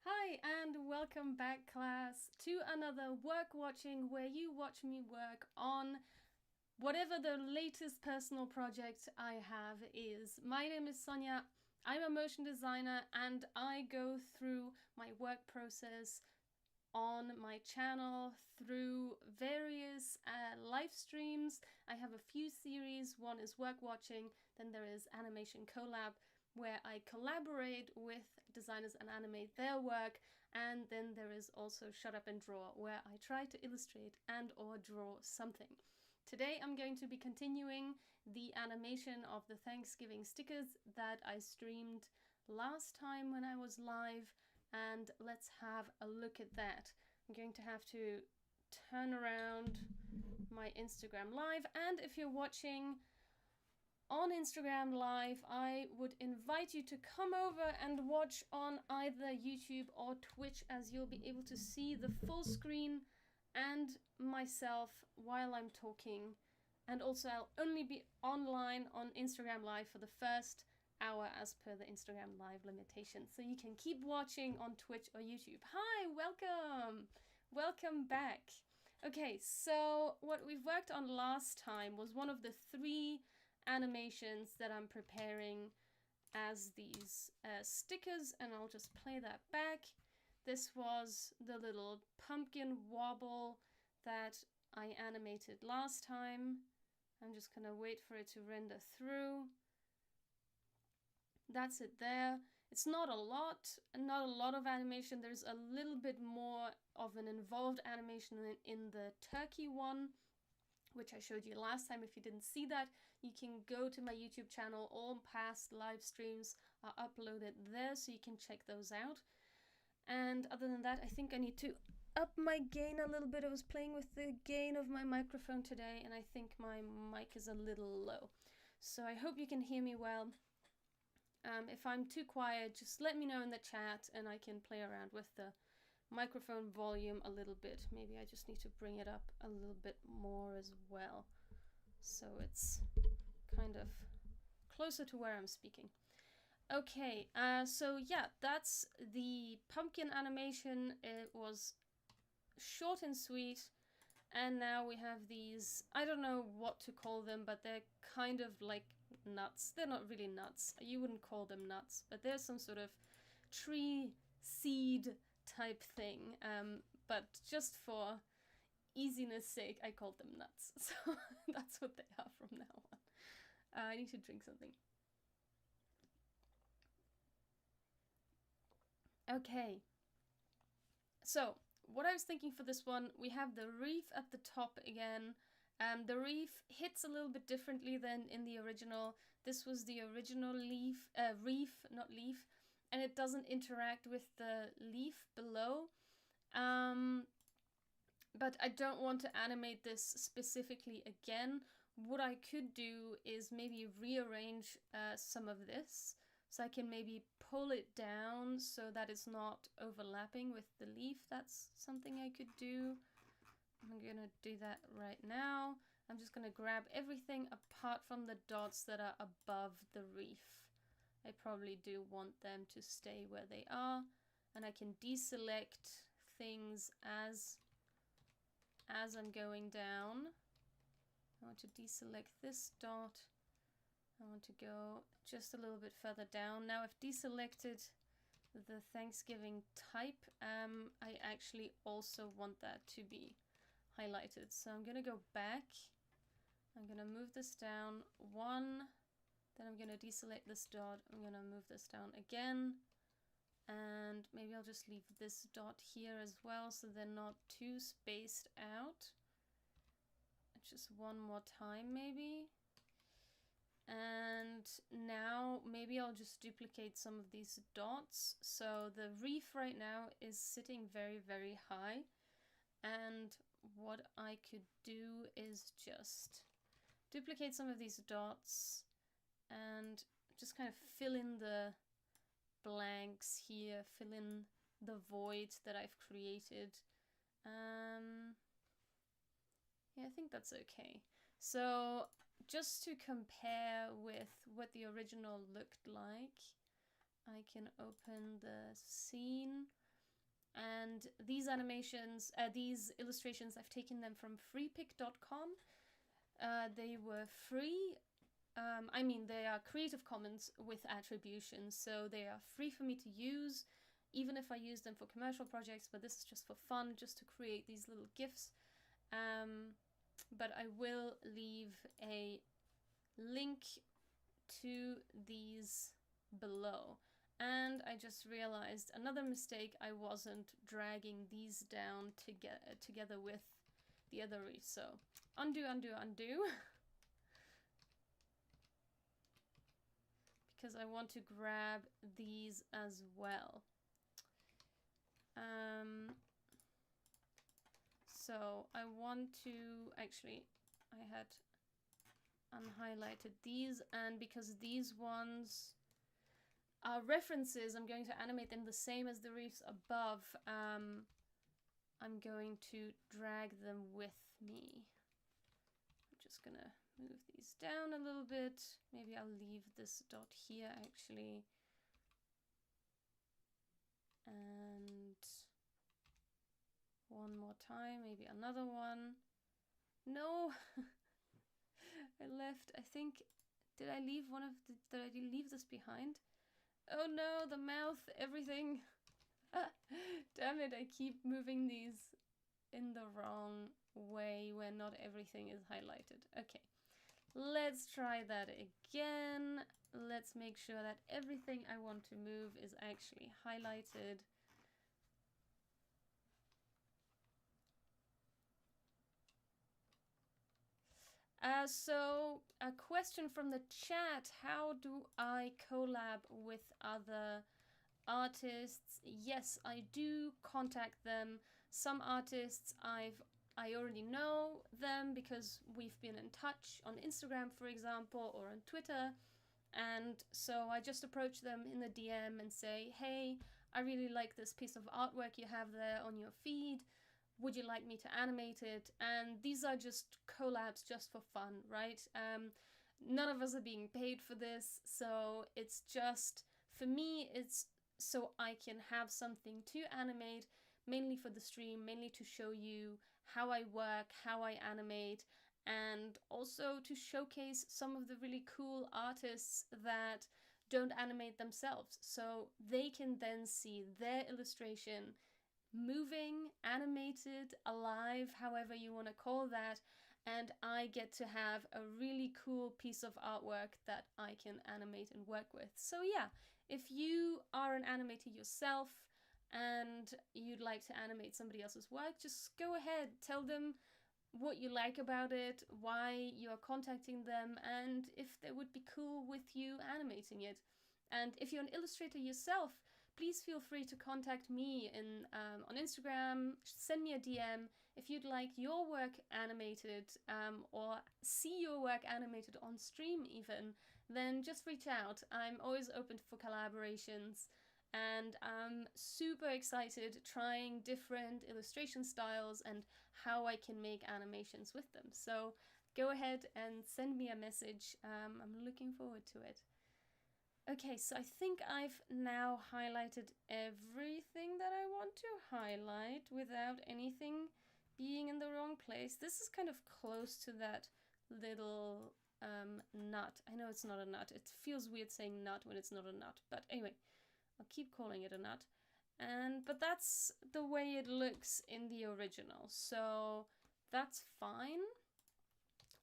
Hi and welcome back, class, to another work watching where you watch me work on whatever the latest personal project I have is. My name is Sonja, I'm a motion designer and I go through my work process on my channel through various live streams. I have a few series. One is work watching, then there is Animation Collab, where I collaborate with designers and animate their work, and then there is also Shut Up and Draw, where I try to illustrate and or draw something. Today I'm going to be continuing the animation of the Thanksgiving stickers that I streamed last time when I was live, and let's have a look at that. I'm going to have to turn around my Instagram Live, and if you're watching on Instagram Live, I would invite you to come over and watch on either YouTube or Twitch, as you'll be able to see the full screen and myself while I'm talking. And also I'll only be online on Instagram Live for the first hour as per the Instagram Live limitation. So you can keep watching on Twitch or YouTube. Hi, welcome! Welcome back. Okay, so what we've worked on last time was one of the 3 animations that I'm preparing as these stickers, and I'll just play that back. This was the little pumpkin wobble that I animated last time. I'm just gonna wait for it to render through. That's it there. It's not a lot of animation. There's a little bit more of an involved animation in the turkey one, which I showed you last time. If you didn't see that, you can go to my YouTube channel. All past live streams are uploaded there, so you can check those out. And other than that, I think I need to up my gain a little bit. I was playing with the gain of my microphone today, and I think my mic is a little low. So I hope you can hear me well. If I'm too quiet, just let me know in the chat, and I can play around with the microphone volume a little bit. Maybe I just need to bring it up a little bit more as well, so it's kind of closer to where I'm speaking. Okay, so yeah, that's the pumpkin animation. It was short and sweet, and now we have these, I don't know what to call them, but they're kind of like nuts. They're not really nuts. You wouldn't call them nuts, but they're some sort of tree seed type thing, but just for easiness sake I called them nuts, so that's what they are from now on. I need to drink something. Okay, so what I was thinking for this one, we have the reef at the top again. The reef hits a little bit differently than in the original. This was the original reef, not leaf, and it doesn't interact with the leaf below. But I don't want to animate this specifically again. What I could do is maybe rearrange some of this, so I can maybe pull it down so that it's not overlapping with the leaf. That's something I could do. I'm gonna do that right now. I'm just gonna grab everything apart from the dots that are above the reef. I probably do want them to stay where they are, and I can deselect things as I'm going down. I want to deselect this dot. I want to go just a little bit further down. Now I've deselected the Thanksgiving type. I actually also want that to be highlighted. So I'm gonna go back. I'm gonna move this down 1. Then I'm gonna deselect this dot. I'm gonna move this down again. And maybe I'll just leave this dot here as well, so they're not too spaced out. Just one more time maybe. And now maybe I'll just duplicate some of these dots. So the reef right now is sitting very, very high. And what I could do is just duplicate some of these dots and just kind of fill in the blanks here, fill in the void that I've created. Yeah, I think that's okay. So just to compare with what the original looked like, I can open the scene. And these animations, these illustrations, I've taken them from freepik.com. They were free. I mean, they are Creative Commons with attribution, so they are free for me to use, even if I use them for commercial projects, but this is just for fun, just to create these little GIFs. But I will leave a link to these below. And I just realized another mistake, I wasn't dragging these down together with the other reef. So undo, undo, undo. Because I want to grab these as well. So I want to, actually, I had unhighlighted these, and because these ones are references, I'm going to animate them the same as the reefs above. I'm going to drag them with me. I'm just gonna move these down a little bit. Maybe I'll leave this dot here actually. And one more time, maybe another one. No, I left, I think, did I leave did I leave this behind? Oh no, the mouth, everything. Damn it, I keep moving these in the wrong way where not everything is highlighted. Okay, let's try that again. Let's make sure that everything I want to move is actually highlighted. So a question from the chat: how do I collab with other artists? Yes, I do contact them. Some artists I already know them because we've been in touch on Instagram, for example, or on Twitter. And so I just approach them in the DM and say, hey, I really like this piece of artwork you have there on your feed. Would you like me to animate it? And these are just collabs just for fun, right? None of us are being paid for this, so it's just, for me, it's so I can have something to animate, mainly for the stream, mainly to show you how I work, how I animate, and also to showcase some of the really cool artists that don't animate themselves, so they can then see their illustration moving, animated, alive, however you want to call that, and I get to have a really cool piece of artwork that I can animate and work with. So yeah, if you are an animator yourself and you'd like to animate somebody else's work, just go ahead, tell them what you like about it, why you're contacting them, and if they would be cool with you animating it. And if you're an illustrator yourself, please feel free to contact me on Instagram, send me a DM. If you'd like your work animated or see your work animated on stream even, then just reach out. I'm always open for collaborations, and I'm super excited trying different illustration styles and how I can make animations with them. So go ahead and send me a message. I'm looking forward to it. Okay, so I think I've now highlighted everything that I want to highlight without anything being in the wrong place. This is kind of close to that little nut. I know it's not a nut. It feels weird saying nut when it's not a nut. But anyway, I'll keep calling it a nut. But that's the way it looks in the original. So that's fine.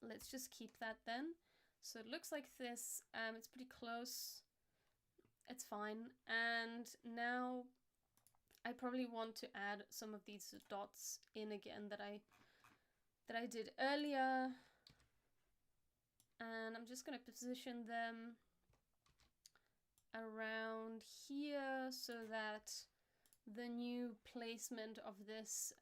Let's just keep that then. So it looks like this. It's pretty close. It's fine. And now I probably want to add some of these dots in again that I did earlier. And I'm just going to position them around here so that the new placement of this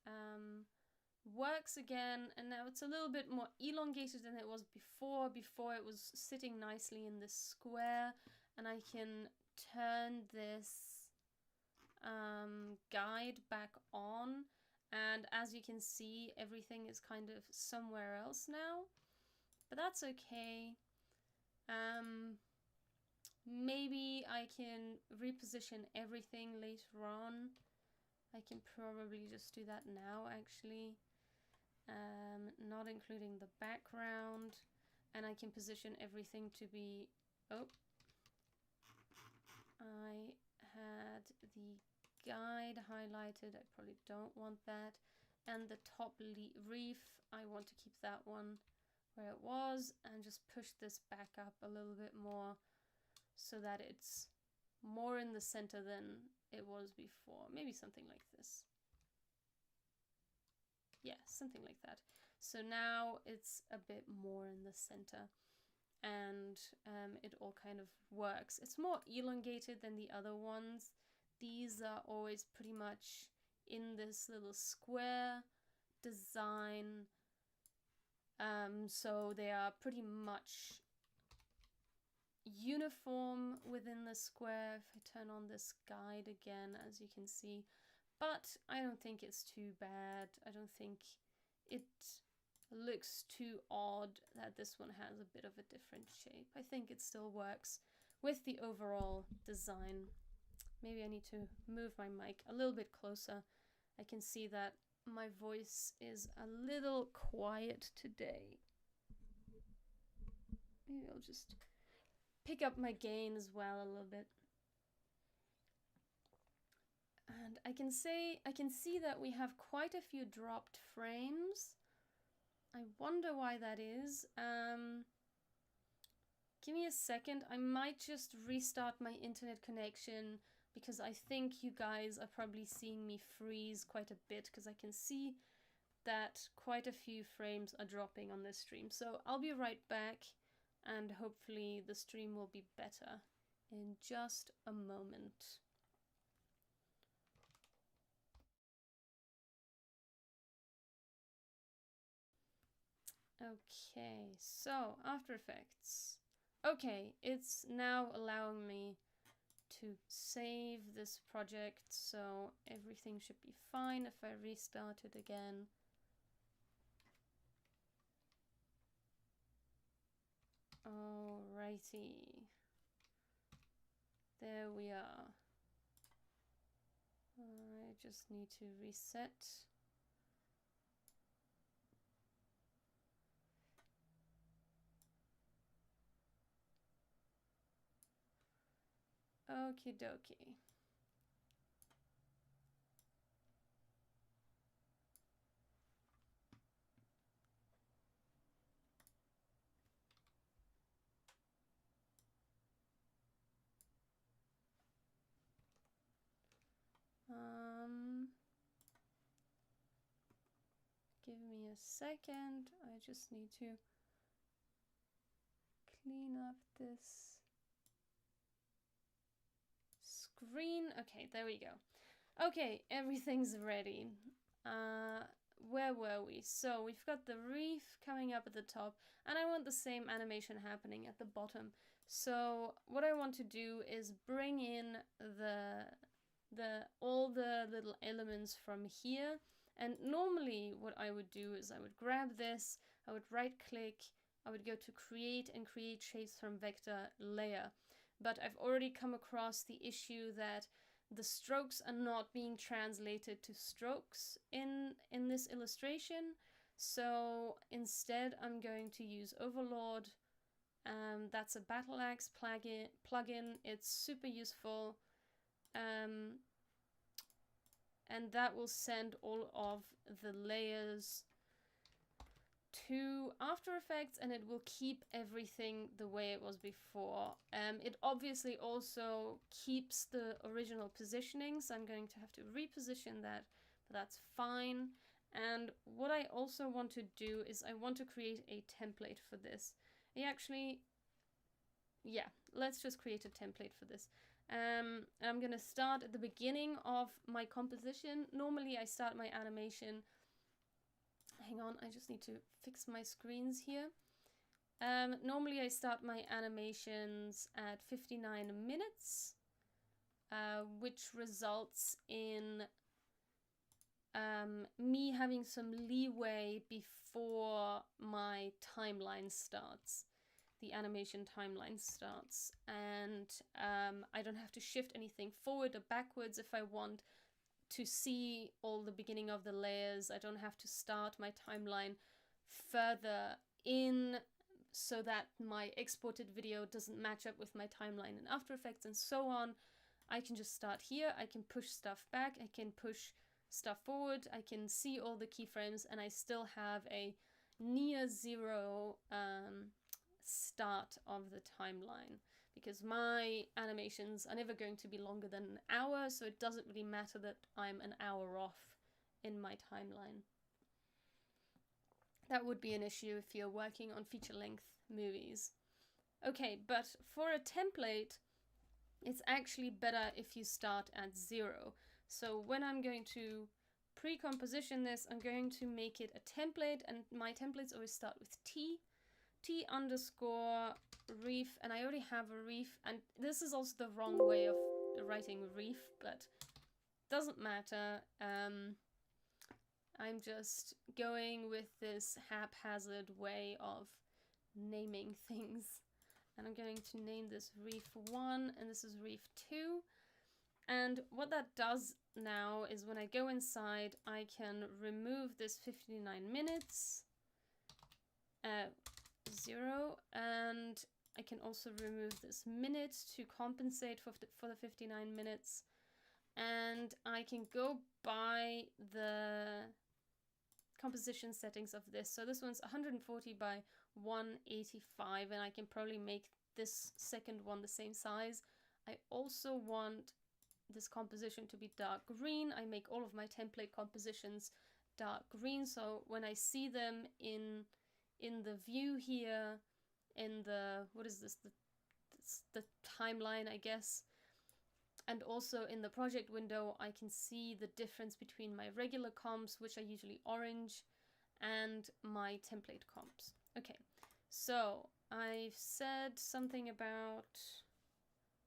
works again. And now it's a little bit more elongated than it was before. Before it was sitting nicely in this square, and I can turn this guide back on, and as you can see, everything is kind of somewhere else now, but that's okay. Maybe I can reposition everything later on. I can probably just do that now, actually. Not including the background. And I can position everything to be... Oh. I had the guide highlighted. I probably don't want that. And the top reef, I want to keep that one where it was. And just push this back up a little bit more so that it's more in the center than it was before. Maybe something like this. Yeah, something like that. So now it's a bit more in the center, and it all kind of works. It's more elongated than the other ones. These are always pretty much in this little square design, so they are pretty much uniform within the square. If I turn on this guide again, as you can see, but I don't think it's too bad. I don't think it looks too odd that this one has a bit of a different shape. I think it still works with the overall design. Maybe I need to move my mic a little bit closer. I can see that my voice is a little quiet today. Maybe I'll just pick up my gain as well a little bit. And I can see that we have quite a few dropped frames. I wonder why that is. Give me a second. I might just restart my internet connection because I think you guys are probably seeing me freeze quite a bit because I can see that quite a few frames are dropping on this stream. So I'll be right back and hopefully the stream will be better in just a moment. Okay, so After Effects. Okay, it's now allowing me to save this project, so everything should be fine if I restart it again. Alrighty. There we are. I just need to reset. Okie dokie. Give me a second. I just need to clean up this screen. Okay, there we go. Okay, everything's ready. Where were we? So we've got the reef coming up at the top, and I want the same animation happening at the bottom. So what I want to do is bring in all the little elements from here. And normally what I would do is I would grab this, I would right click, I would go to create and create shapes from vector layer. But I've already come across the issue that the strokes are not being translated to strokes in this illustration. So instead I'm going to use Overlord. That's a Battle Axe plugin. It's super useful. And that will send all of the layers to After Effects, and it will keep everything the way it was before. It obviously also keeps the original positioning, so I'm going to have to reposition that, but that's fine. And what I also want to do is I want to create a template for this. Yeah, let's just create a template for this. And I'm gonna start at the beginning of my composition. Normally I start my animation. Hang on, I just need to fix my screens here. Normally I start my animations at 59 minutes, which results in me having some leeway before my timeline starts. The animation timeline starts, and I don't have to shift anything forward or backwards if I want. to see all the beginning of the layers. I don't have to start my timeline further in so that my exported video doesn't match up with my timeline in After Effects and so on. I can just start here, I can push stuff back, I can push stuff forward, I can see all the keyframes, and I still have a near zero start of the timeline, because my animations are never going to be longer than an hour, so it doesn't really matter that I'm an hour off in my timeline. That would be an issue if you're working on feature-length movies. Okay, but for a template, it's actually better if you start at 0. So when I'm going to pre-composition this, I'm going to make it a template, and my templates always start with T underscore reef, and I already have a reef, and this is also the wrong way of writing reef, but doesn't matter. I'm just going with this haphazard way of naming things, and I'm going to name this reef 1 and this is reef 2. And what that does now is when I go inside, I can remove this 59 minutes 0, and I can also remove this minute to compensate for the 59 minutes, and I can go by the composition settings of this. So this one's 140 by 185, and I can probably make this second one the same size. I also want this composition to be dark green. I make all of my template compositions dark green, so when I see them in the view here, in the, what is this, the timeline, I guess, and also in the project window, I can see the difference between my regular comps, which are usually orange, and my template comps. Okay, so I've said something about,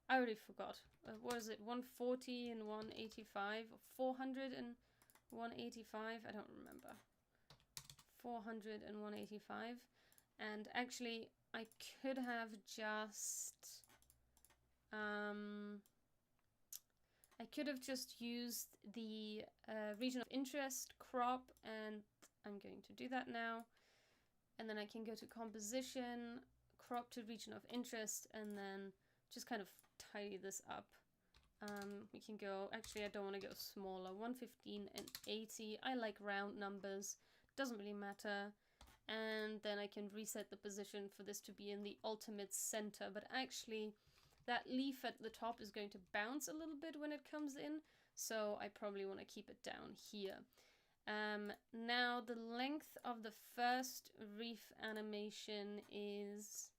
I already forgot. What is it, 140 and 185, or 400 and 185? I don't remember. 400 and 185. And actually, I could have just used the region of interest crop, and I'm going to do that now. And then I can go to composition, crop to region of interest, and then just kind of tidy this up. We can go, actually I don't want to go smaller, 115 and 80. I like round numbers, doesn't really matter. And then I can reset the position for this to be in the ultimate center, but actually that leaf at the top is going to bounce a little bit when it comes in, so I probably want to keep it down here. Now the length of the first reef animation is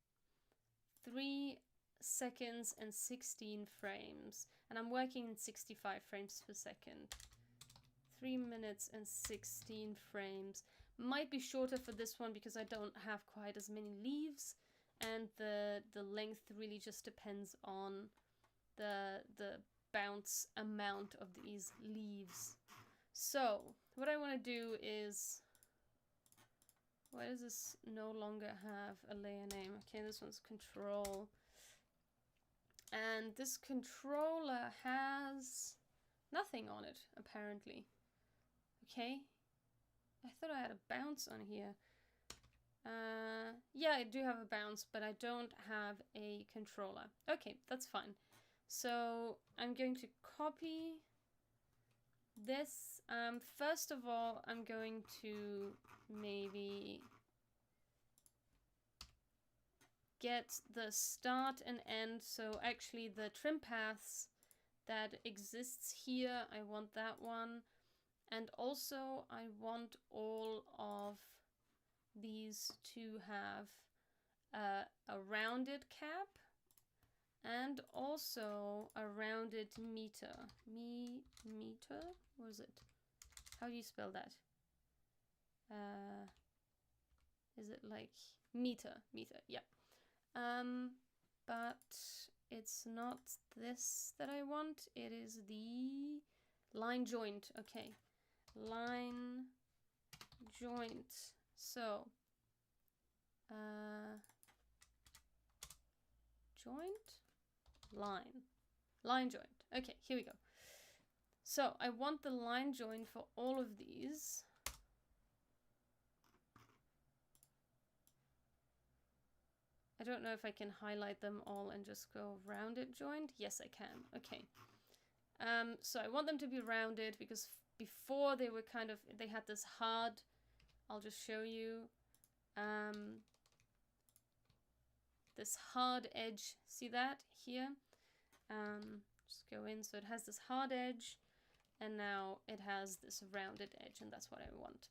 3 seconds and 16 frames, and I'm working in 65 frames per second. 3 minutes and 16 frames. Might be shorter for this one because I don't have quite as many leaves, and the length really just depends on the bounce amount of these leaves. So what I want to do is, why does this no longer have a layer name? Okay, this one's control, and this controller has nothing on it apparently. Okay, I thought I had a bounce on here. Yeah, I do have a bounce, but I don't have a controller. Okay, that's fine. So I'm going to copy this. First of all, I'm going to maybe get the start and end. So actually the trim paths that exists here, I want that one. And also I want all of these to have a rounded cap and also a rounded meter. Meter? What is it? How do you spell that? Is it like meter? Meter, yeah. But it's not this that I want. It is the line joint. Okay. Line joint. So joint line joint. Okay, here we go. So I want the line join for all of these. I don't know if I can highlight them all and just go rounded joined. Yes, I can. Okay. So I want them to be rounded because before they were kind of, they had this hard, I'll just show you, this hard edge. See that here? Just go in. So it has this hard edge and now it has this rounded edge, and that's what I want.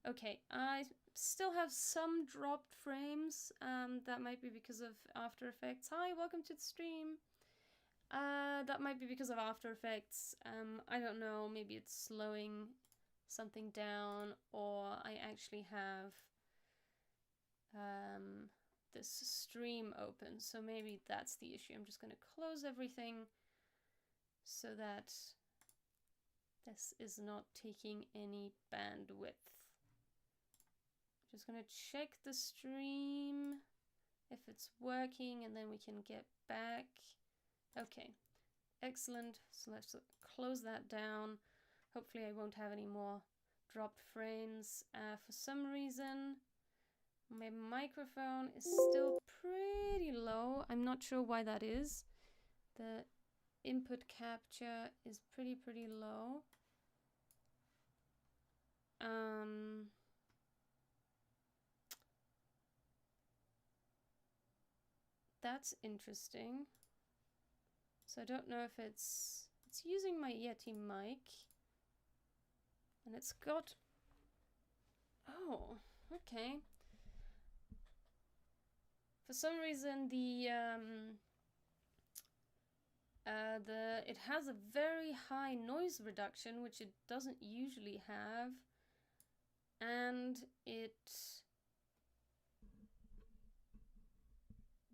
Okay, I still have some dropped frames. That might be because of After Effects. Hi, welcome to the stream. That might be because of After Effects. I don't know, maybe it's slowing something down, or I actually have this stream open, so maybe that's the issue. I'm just going to close everything so that this is not taking any bandwidth. Just going to check the stream if it's working, and then we can get back. Okay, excellent. So let's close that down. Hopefully I won't have any more dropped frames. For some reason, my microphone is still pretty low. I'm not sure why that is. The input capture is pretty low. That's interesting. So I don't know if it's using my Yeti mic, and it's got, oh, okay. For some reason it has a very high noise reduction, which it doesn't usually have, and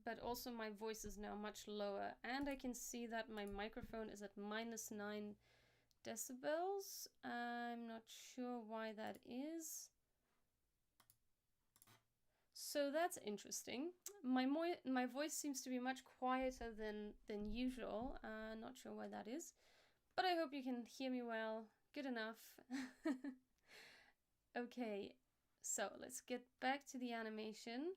but also my voice is now much lower, and I can see that my microphone is at -9 decibels. I'm not sure why that is. So that's interesting. My voice seems to be much quieter than usual. Not sure why that is, but I hope you can hear me well. Good enough. Okay, so let's get back to the animation.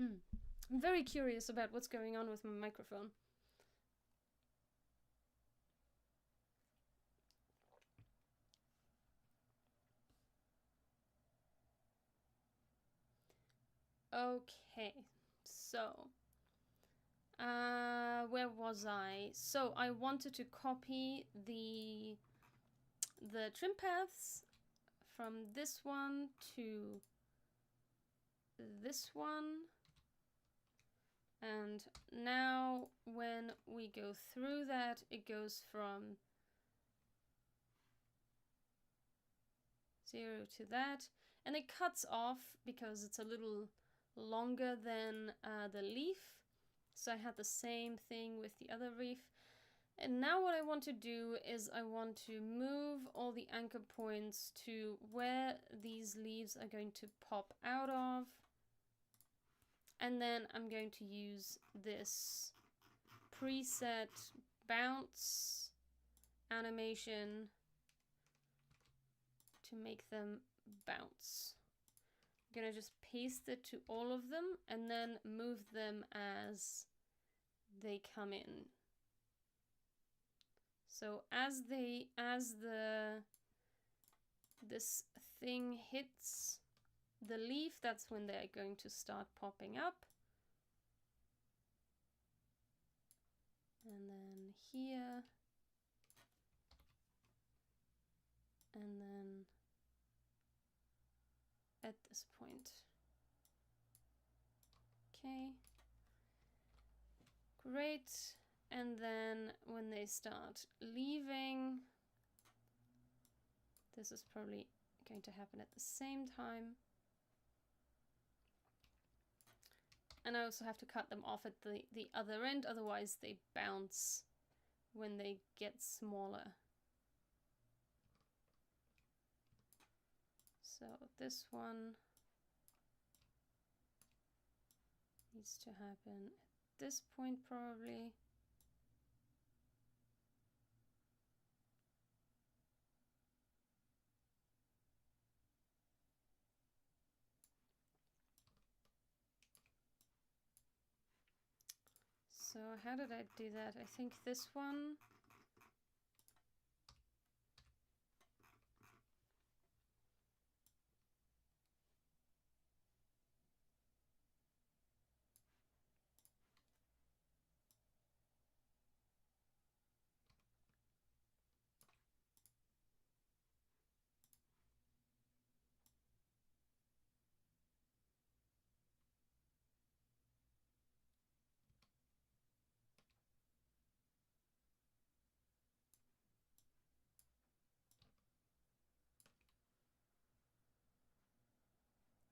I'm very curious about what's going on with my microphone. Okay, so where was I? So I wanted to copy the trim paths from this one to this one, and now when we go through that, it goes from 0 to that, and it cuts off because it's a little longer than the leaf. So I had the same thing with the other leaf. And now what I want to do is I want to move all the anchor points to where these leaves are going to pop out of. And then I'm going to use this preset bounce animation to make them bounce. I'm gonna just paste it to all of them and then move them as they come in. So as this thing hits the leaf, that's when they're going to start popping up. And then here. And then at this point. Okay. Great. And then when they start leaving, this is probably going to happen at the same time. And I also have to cut them off at the other end, otherwise they bounce when they get smaller. So this one needs to happen at this point probably. So how did I do that? I think this one.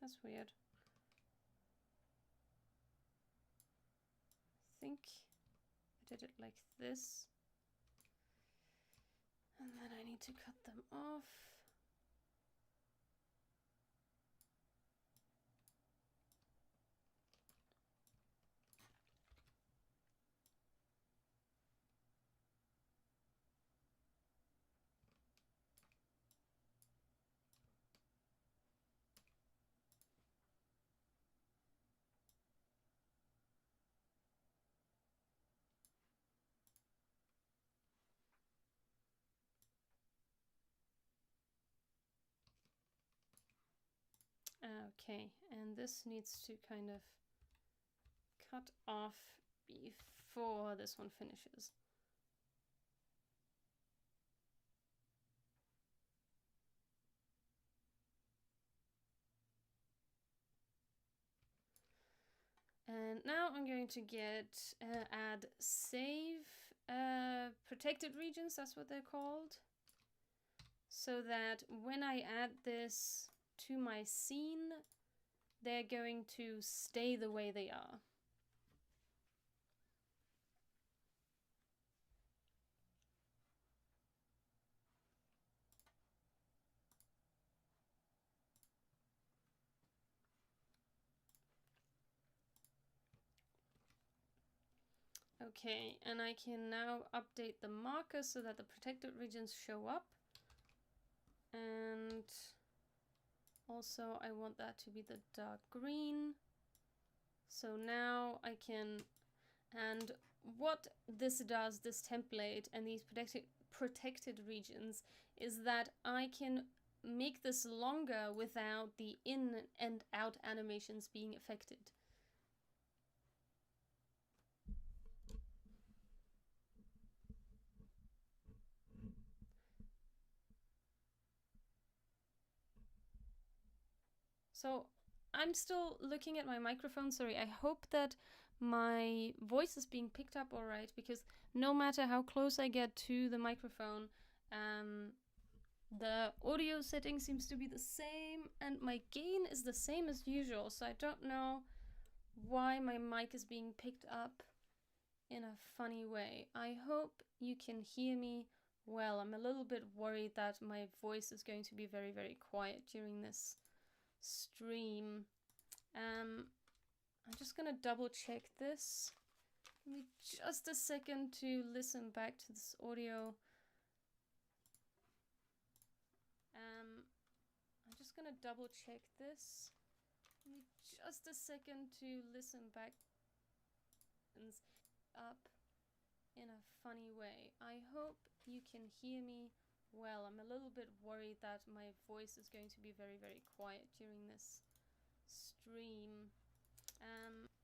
That's weird. I think I did it like this. And then I need to cut them off. Okay, and this needs to kind of cut off before this one finishes. And now I'm going to add save protected regions, that's what they're called. So that when I add this to my scene, they're going to stay the way they are. Okay, and I can now update the marker so that the protected regions show up. And also I want that to be the dark green. So now I can, and what this does, this template and these protected regions, is that I can make this longer without the in and out animations being affected. So I'm still looking at my microphone. Sorry, I hope that my voice is being picked up all right, because no matter how close I get to the microphone, the audio setting seems to be the same and my gain is the same as usual. So I don't know why my mic is being picked up in a funny way. I hope you can hear me well. I'm a little bit worried that my voice is going to be very, very quiet during this stream. I'm just gonna double check this. Give me just a second to listen back to this audio. I'm just gonna double check this. Give me just a second to listen back up in a funny way. I hope you can hear me well. I'm a little bit worried that my voice is going to be very, very quiet during this stream.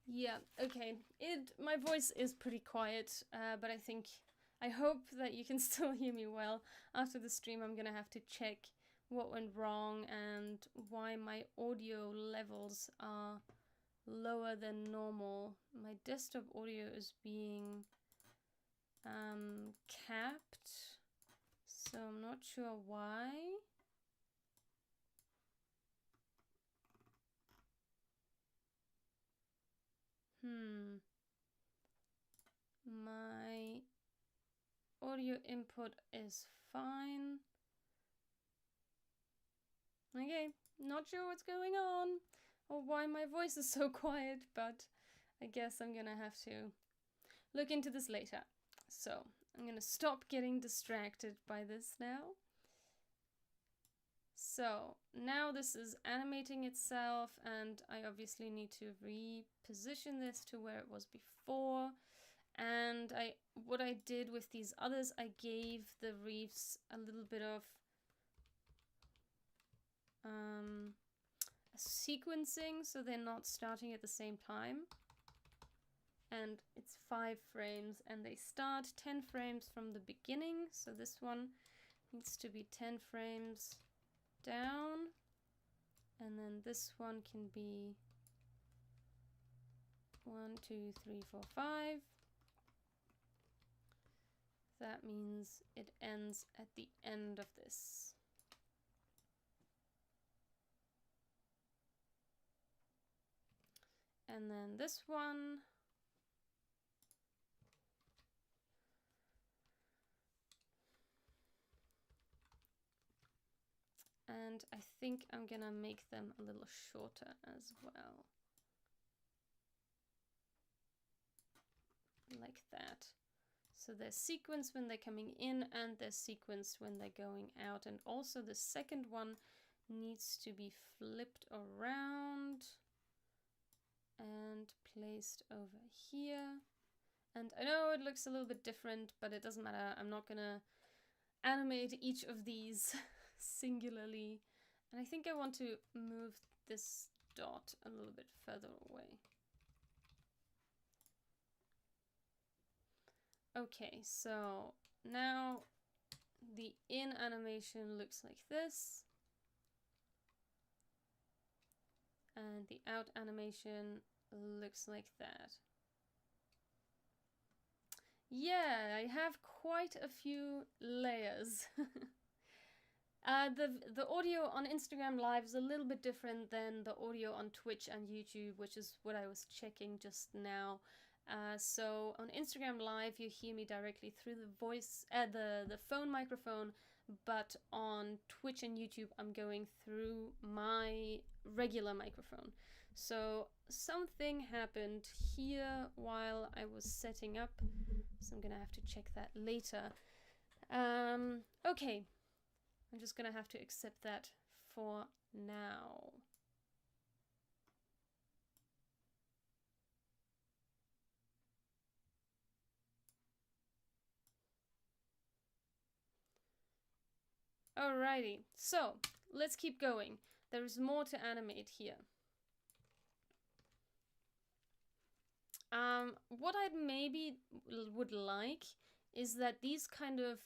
Yeah, okay. My voice is pretty quiet, but I hope that you can still hear me well. After the stream, I'm gonna have to check what went wrong and why my audio levels are lower than normal. My desktop audio is being capped, so I'm not sure why. My audio input is fine. Okay, not sure what's going on or why my voice is so quiet, but I guess I'm gonna have to look into this later. So I'm gonna stop getting distracted by this now. So now this is animating itself, and I obviously need to reposition this to where it was before. And what I did with these others, I gave the reefs a little bit of sequencing, so they're not starting at the same time. And it's 5 frames, and they start 10 frames from the beginning. So this one needs to be 10 frames down, and then this one can be 1, 2, 3, 4, 5. That means it ends at the end of this. And then this one. And I think I'm gonna make them a little shorter as well. Like that. So they're sequenced when they're coming in, and they're sequenced when they're going out. And also the second one needs to be flipped around and placed over here. And I know it looks a little bit different, but it doesn't matter. I'm not gonna animate each of these singularly. And I think I want to move this dot a little bit further away. Okay, so now the in animation looks like this. And the out animation looks like that. Yeah, I have quite a few layers. The audio on Instagram Live is a little bit different than the audio on Twitch and YouTube, which is what I was checking just now. So on Instagram Live, you hear me directly through the voice, the phone microphone, but on Twitch and YouTube, I'm going through my regular microphone. So something happened here while I was setting up, so I'm gonna have to check that later. Okay, I'm just gonna have to accept that for now. Alrighty, so let's keep going. There is more to animate here. What I maybe would like is that these kind of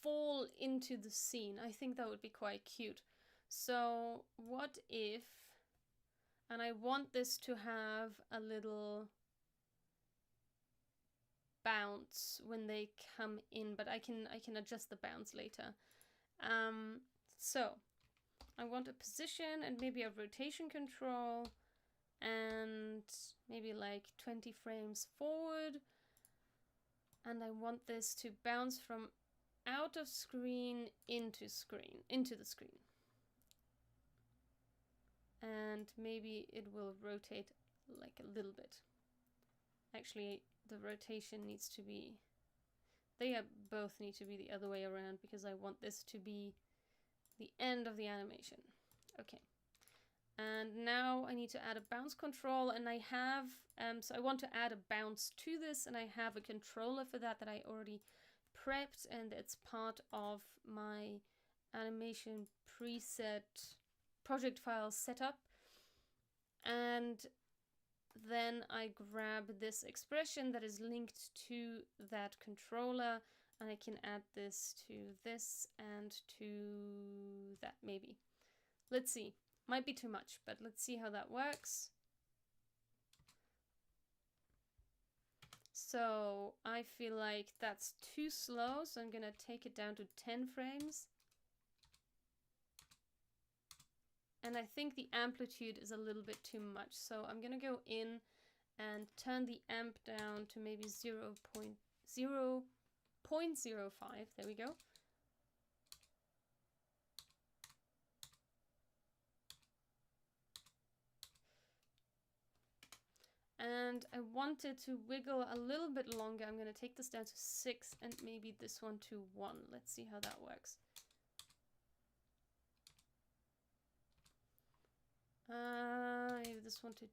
fall into the scene. I think that would be quite cute. So what if, and I want this to have a little bounce when they come in, but I can adjust the bounce later. So I want a position and maybe a rotation control and maybe like 20 frames forward. And I want this to bounce from out of screen into the screen. And maybe it will rotate like a little bit. Actually, the rotation needs to be, both need to be the other way around because I want this to be the end of the animation. Okay. And now I need to add a bounce control, and I have, so I want to add a bounce to this, and I have a controller for that I already prepped, and it's part of my animation preset project file setup. And then I grab this expression that is linked to that controller, and I can add this to this and to that maybe. Let's see. Might be too much, but let's see how that works. So I feel like that's too slow, so I'm gonna take it down to 10 frames. And I think the amplitude is a little bit too much, so I'm gonna go in and turn the amp down to maybe 0.05. There we go. And I want it to wiggle a little bit longer. I'm going to take this down to 6 and maybe this one to 1. Let's see how that works. Maybe this one to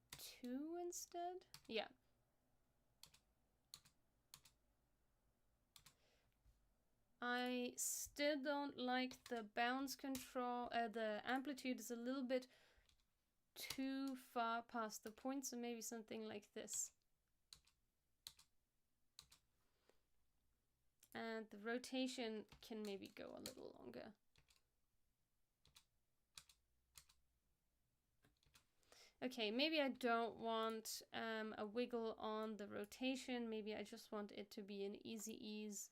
2 instead? Yeah. I still don't like the bounce control. The amplitude is a little bit too far past the point, so maybe something like this. And the rotation can maybe go a little longer. Okay, maybe I don't want a wiggle on the rotation. Maybe I just want it to be an easy ease.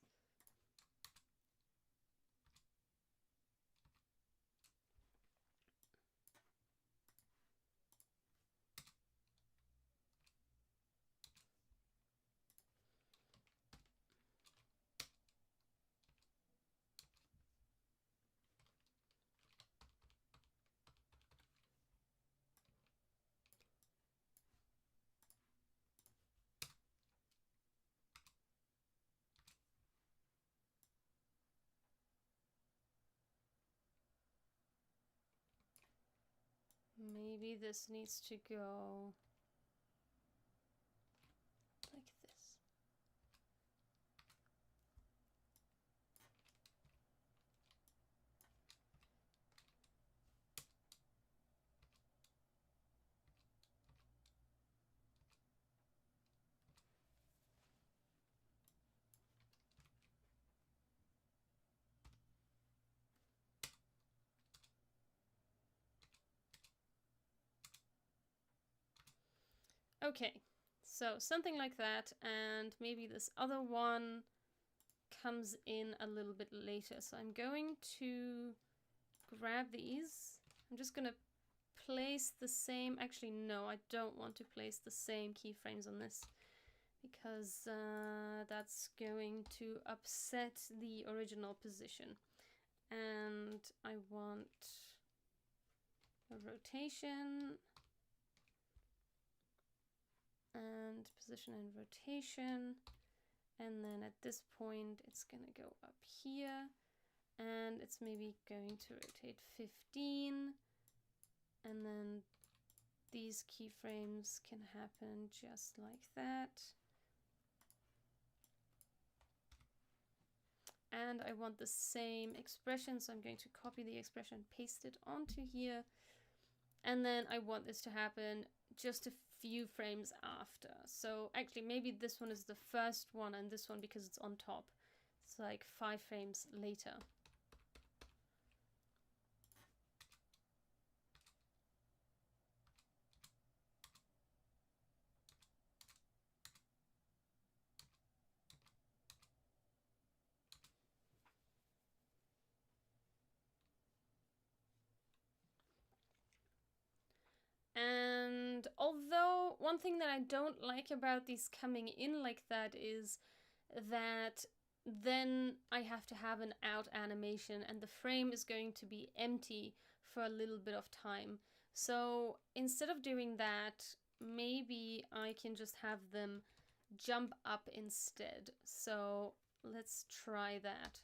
Maybe this needs to go like this. Okay, so something like that, and maybe this other one comes in a little bit later. So I'm going to grab these. I'm just going to place the same, actually no, I don't want to place the same keyframes on this because that's going to upset the original position. And I want a rotation and position and rotation, and then at this point it's gonna go up here and it's maybe going to rotate 15, and then these keyframes can happen just like that. And I want the same expression, so I'm going to copy the expression, paste it onto here, and then I want this to happen just a few frames after. So actually maybe this one is the first one and this one, because it's on top, it's like 5 frames later. And although one thing that I don't like about these coming in like that is that then I have to have an out animation and the frame is going to be empty for a little bit of time. So instead of doing that, maybe I can just have them jump up instead. So let's try that.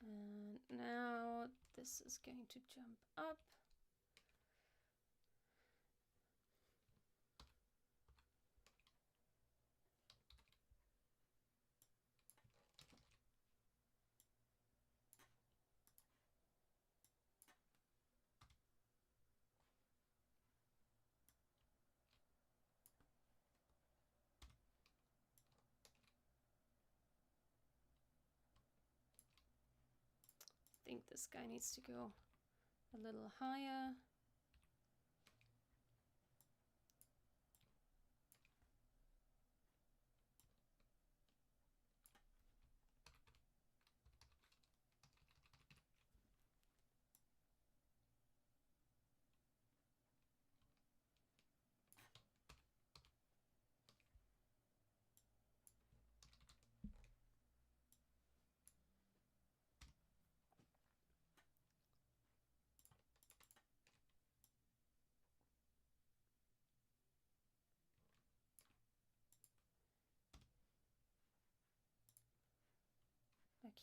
And now this is going to jump up. I think this guy needs to go a little higher.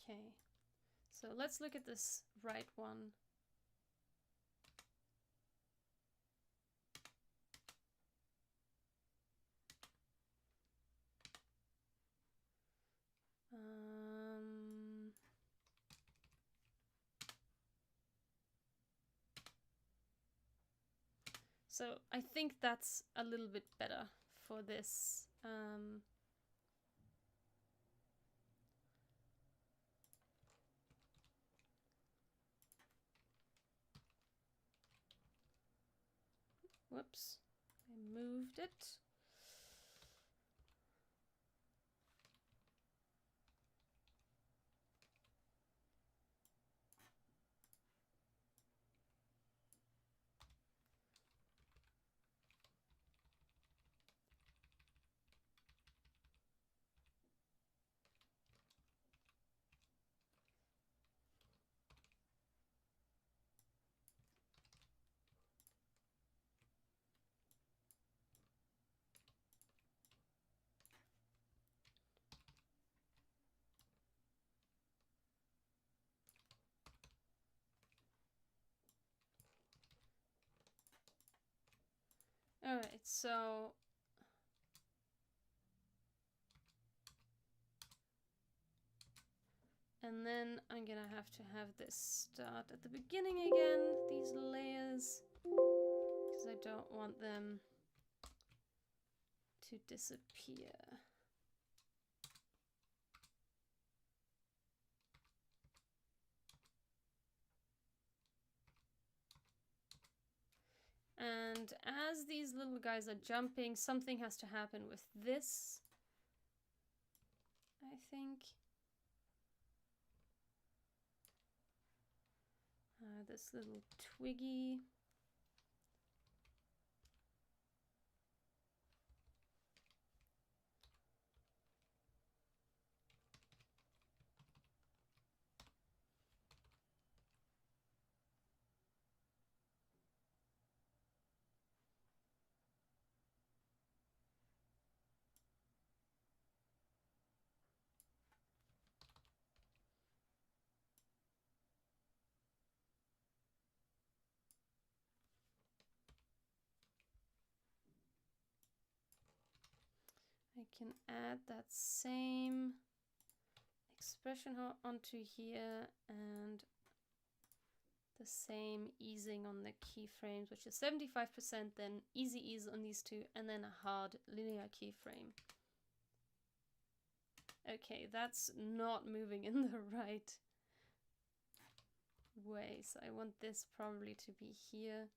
Okay, so let's look at this right one. So I think that's a little bit better for this. Whoops, I moved it. Alright, so and then I'm gonna have to have this start at the beginning again, these layers, because I don't want them to disappear. And as these little guys are jumping, something has to happen with this, I think. This little twiggy. I can add that same expression onto here and the same easing on the keyframes, which is 75%, then easy ease on these two, and then a hard linear keyframe. Okay, that's not moving in the right way, so I want this probably to be here.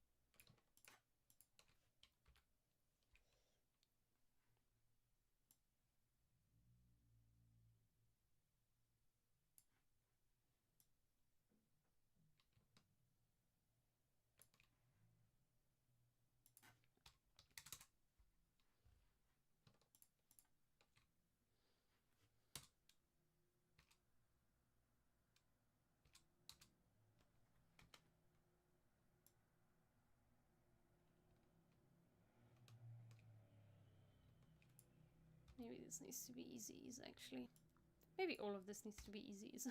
Maybe this needs to be easy ease actually. Maybe all of this needs to be easy ease.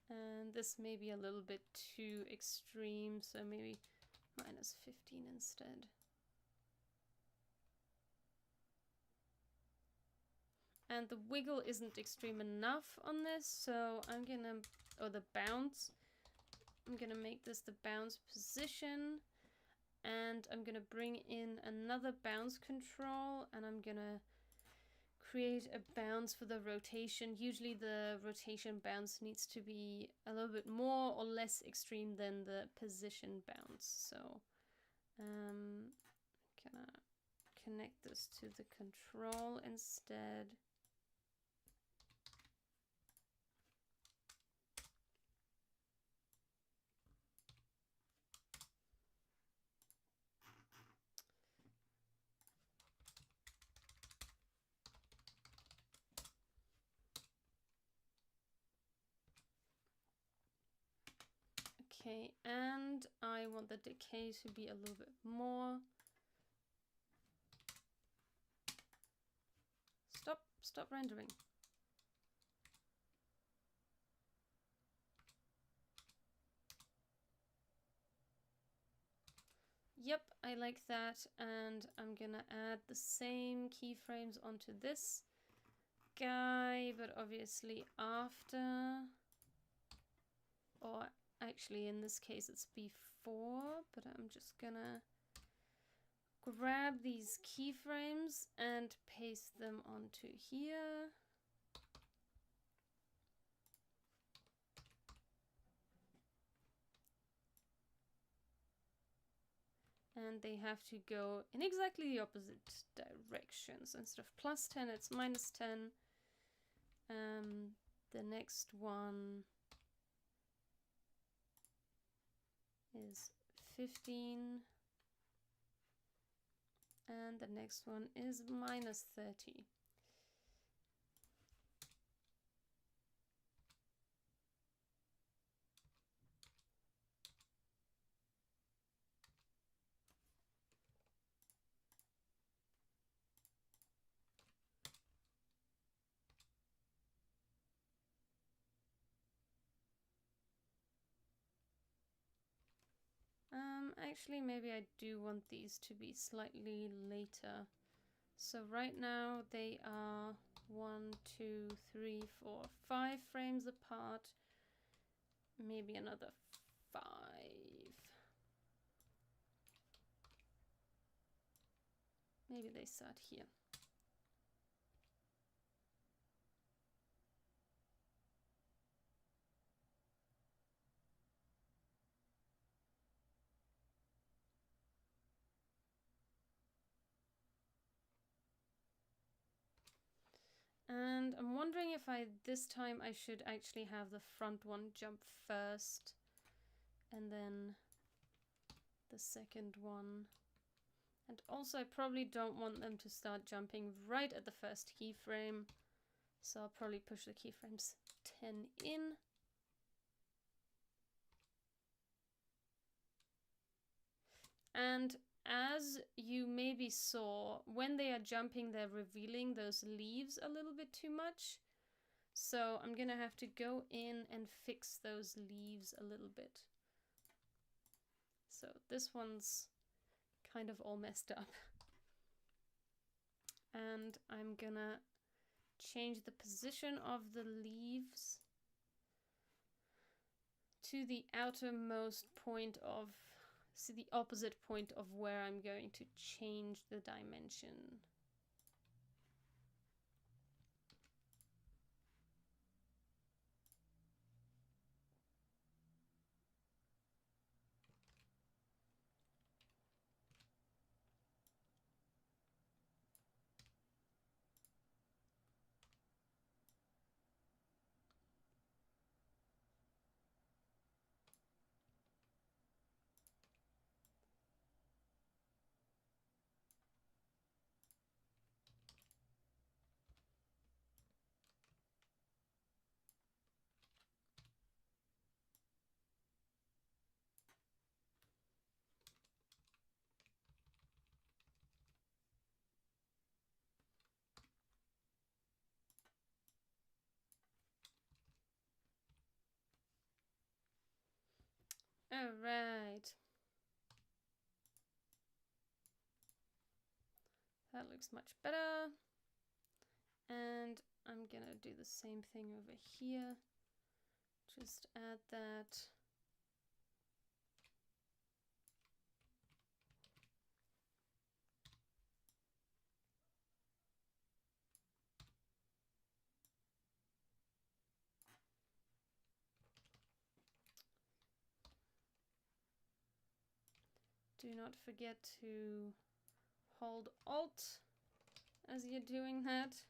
And this may be a little bit too extreme, so maybe -15 instead. And the wiggle isn't extreme enough on this, so I'm gonna, or the bounce, I'm gonna make this the bounce position, and I'm gonna bring in another bounce control, and I'm gonna create a bounce for the rotation. Usually the rotation bounce needs to be a little bit more or less extreme than the position bounce. So I'm gonna connect this to the control instead. Okay, and I want the decay to be a little bit more. stop rendering. Yep, I like that, and I'm gonna add the same keyframes onto this guy, but obviously after, or actually in this case it's before, but I'm just gonna grab these keyframes and paste them onto here. And they have to go in exactly the opposite directions. Instead of +10, it's -10. The next one is 15. And the next one is -30. Actually, maybe I do want these to be slightly later. So right now they are 1, 2, 3, 4, 5 frames apart. Maybe another 5. Maybe they start here. And I'm wondering if this time I should actually have the front one jump first and then the second one. And also I probably don't want them to start jumping right at the first keyframe. So I'll probably push the keyframes 10 in. And as you maybe saw, when they are jumping, they're revealing those leaves a little bit too much. So I'm gonna have to go in and fix those leaves a little bit. So this one's kind of all messed up. And I'm gonna change the position of the leaves to the outermost point of, so the opposite point of where I'm going to change the dimension. All right. That looks much better. And I'm gonna do the same thing over here. Just add that. Do not forget to hold Alt as you're doing that.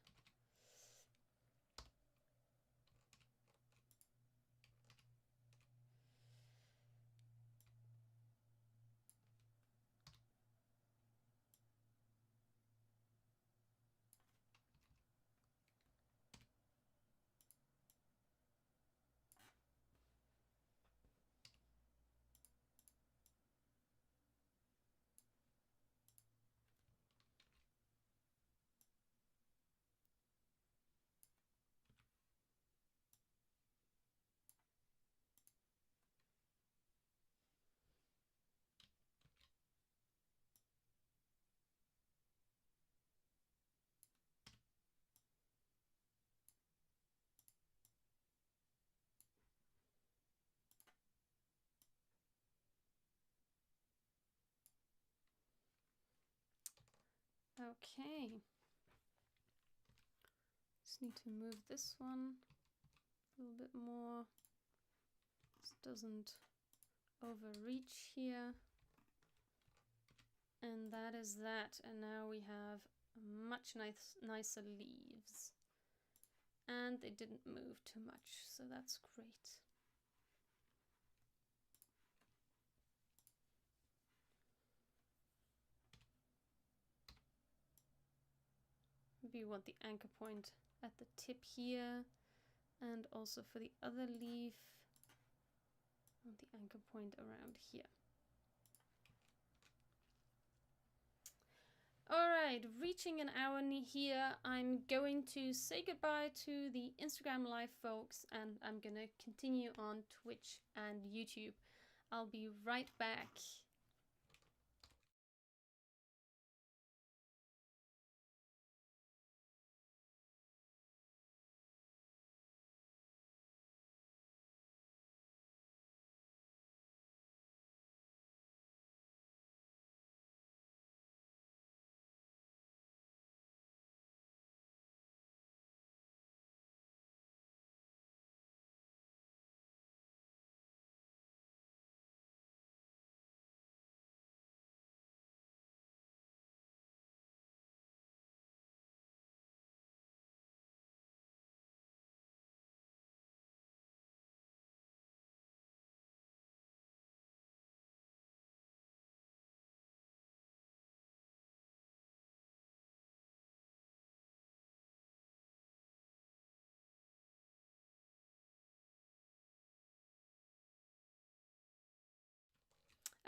Okay. Just need to move this one a little bit more. This doesn't overreach here. And that is that. And now we have much nicer leaves. And they didn't move too much, so that's great. Maybe you want the anchor point at the tip here, and also for the other leaf, I want the anchor point around here. Alright, reaching an hour here, I'm going to say goodbye to the Instagram live folks, and I'm gonna continue on Twitch and YouTube. I'll be right back.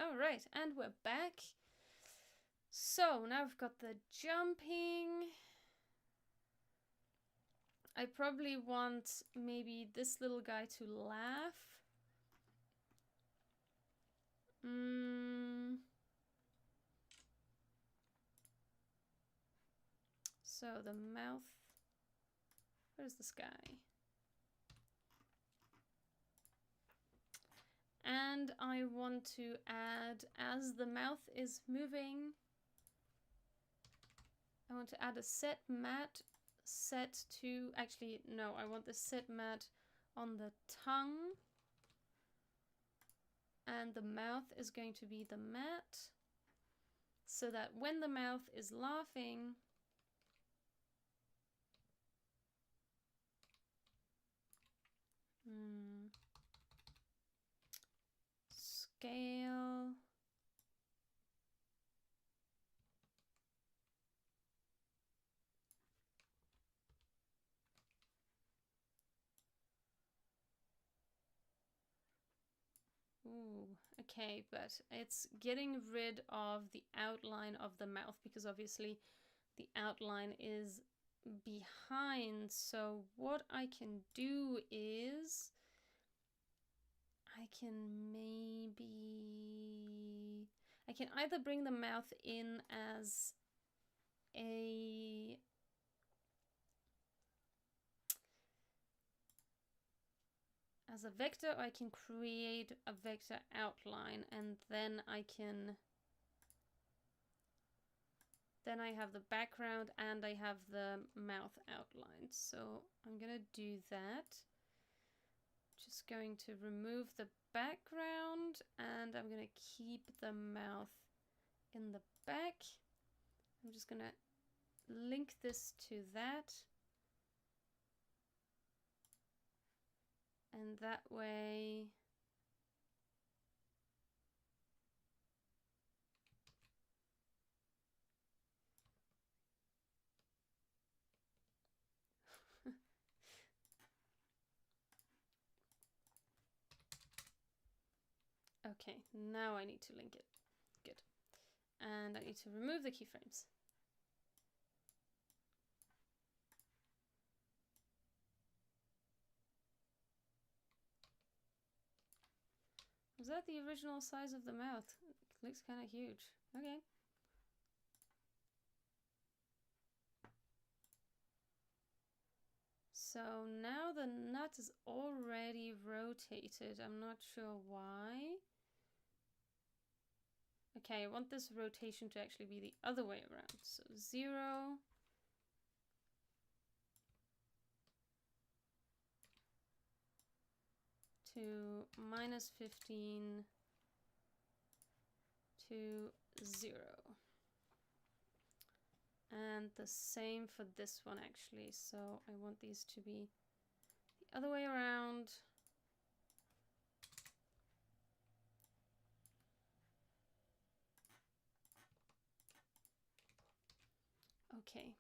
Alright, and we're back. So now we've got the jumping. I probably want maybe this little guy to laugh. So the mouth. Where's this guy? And I want to add, as the mouth is moving, I want to add a set matte set to, actually, no, I want the set matte on the tongue. And the mouth is going to be the matte, so that when the mouth is laughing, scale, ooh, okay, but it's getting rid of the outline of the mouth, because obviously the outline is behind. So what I can do is I can either bring the mouth in as a vector, or I can create a vector outline, and then I have the background and I have the mouth outline. So I'm gonna do that. Just going to remove the background, and I'm gonna keep the mouth in the back. I'm just gonna link this to that, and that way okay, now I need to link it. Good. And I need to remove the keyframes. Was that the original size of the mouth? It looks kind of huge. Okay. So now the nut is already rotated. I'm not sure why. Okay, I want this rotation to actually be the other way around. So 0. To -15 to 0. And the same for this one actually. So I want these to be the other way around. Okay.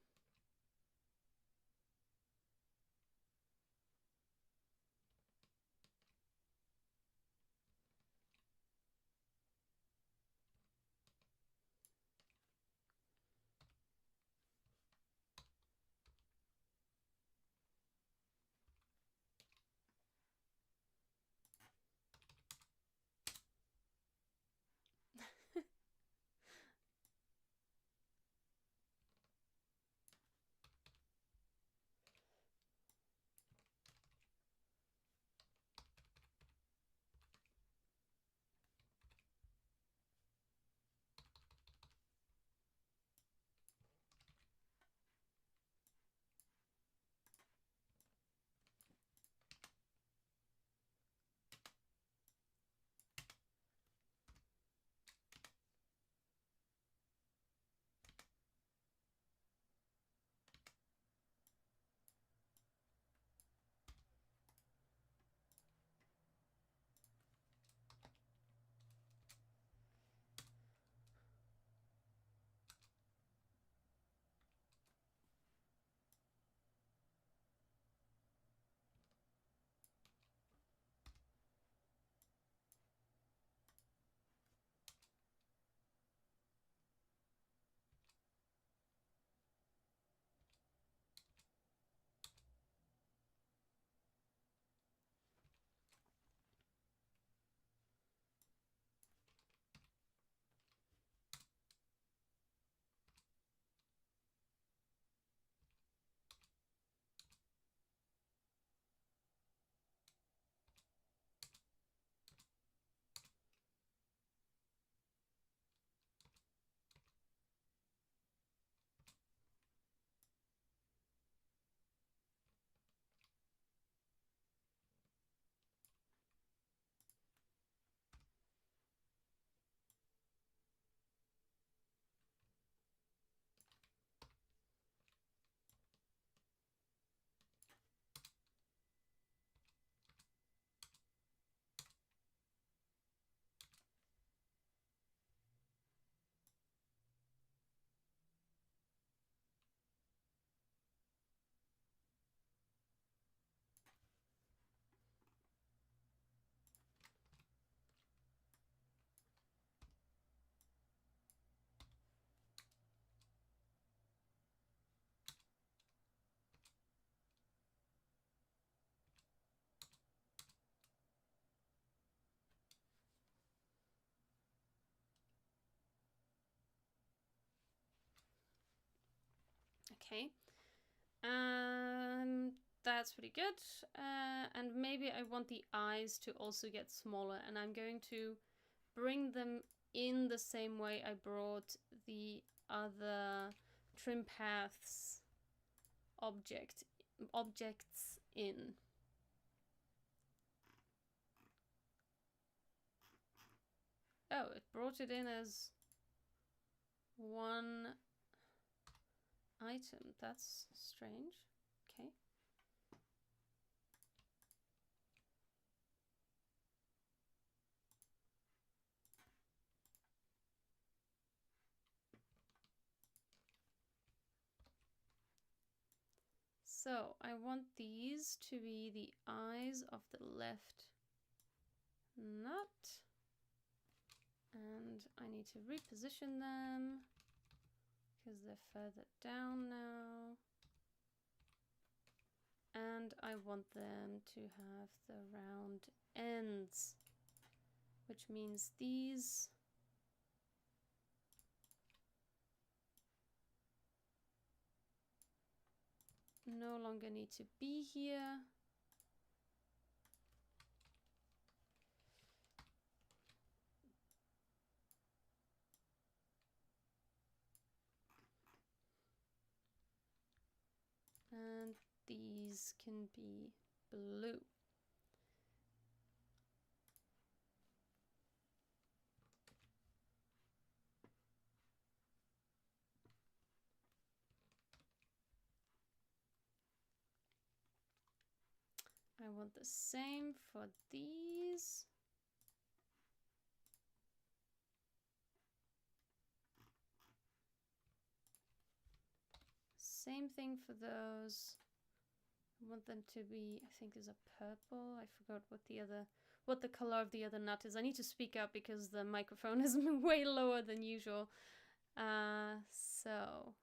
Okay. That's pretty good. And maybe I want the eyes to also get smaller, and I'm going to bring them in the same way I brought the other trim paths objects in. Oh, it brought it in as one item. That's strange. Okay. So I want these to be the eyes of the left nut. And I need to reposition them because they're further down now. And I want them to have the round ends, which means these no longer need to be here. And these can be blue. I want the same for these. Same thing for those. I want them to be, I think these are purple. I forgot what the color of the other nut is. I need to speak up because the microphone is way lower than usual. So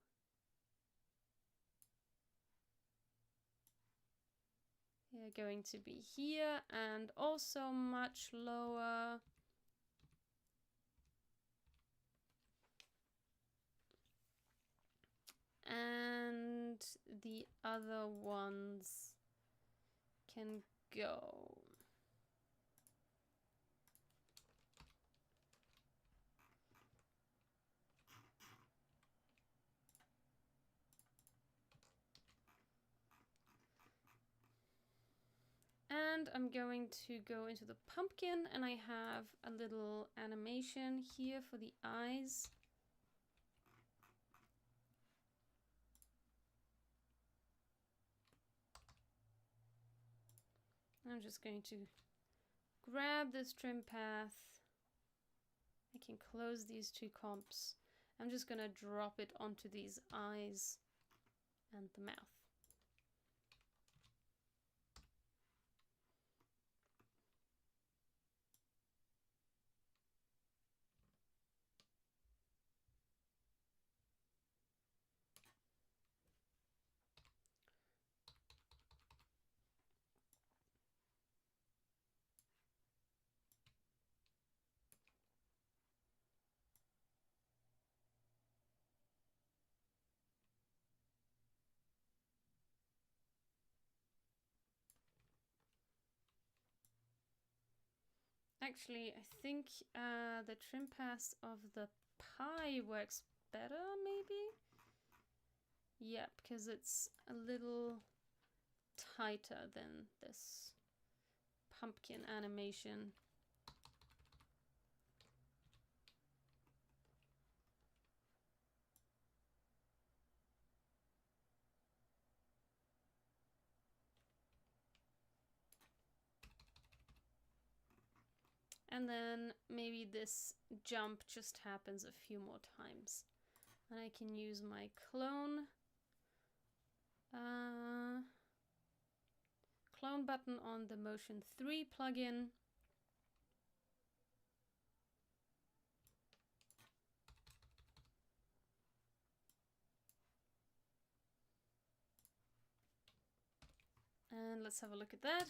they're going to be here and also much lower. And the other ones can go. And I'm going to go into the pumpkin, and I have a little animation here for the eyes. I'm just going to grab this trim path. I can close these two comps. I'm just going to drop it onto these eyes and the mouth. Actually, I think the trim path of the pie works better, maybe? Yeah, because it's a little tighter than this pumpkin animation. And then maybe this jump just happens a few more times. And I can use my clone button on the Motion 3 plugin. And let's have a look at that.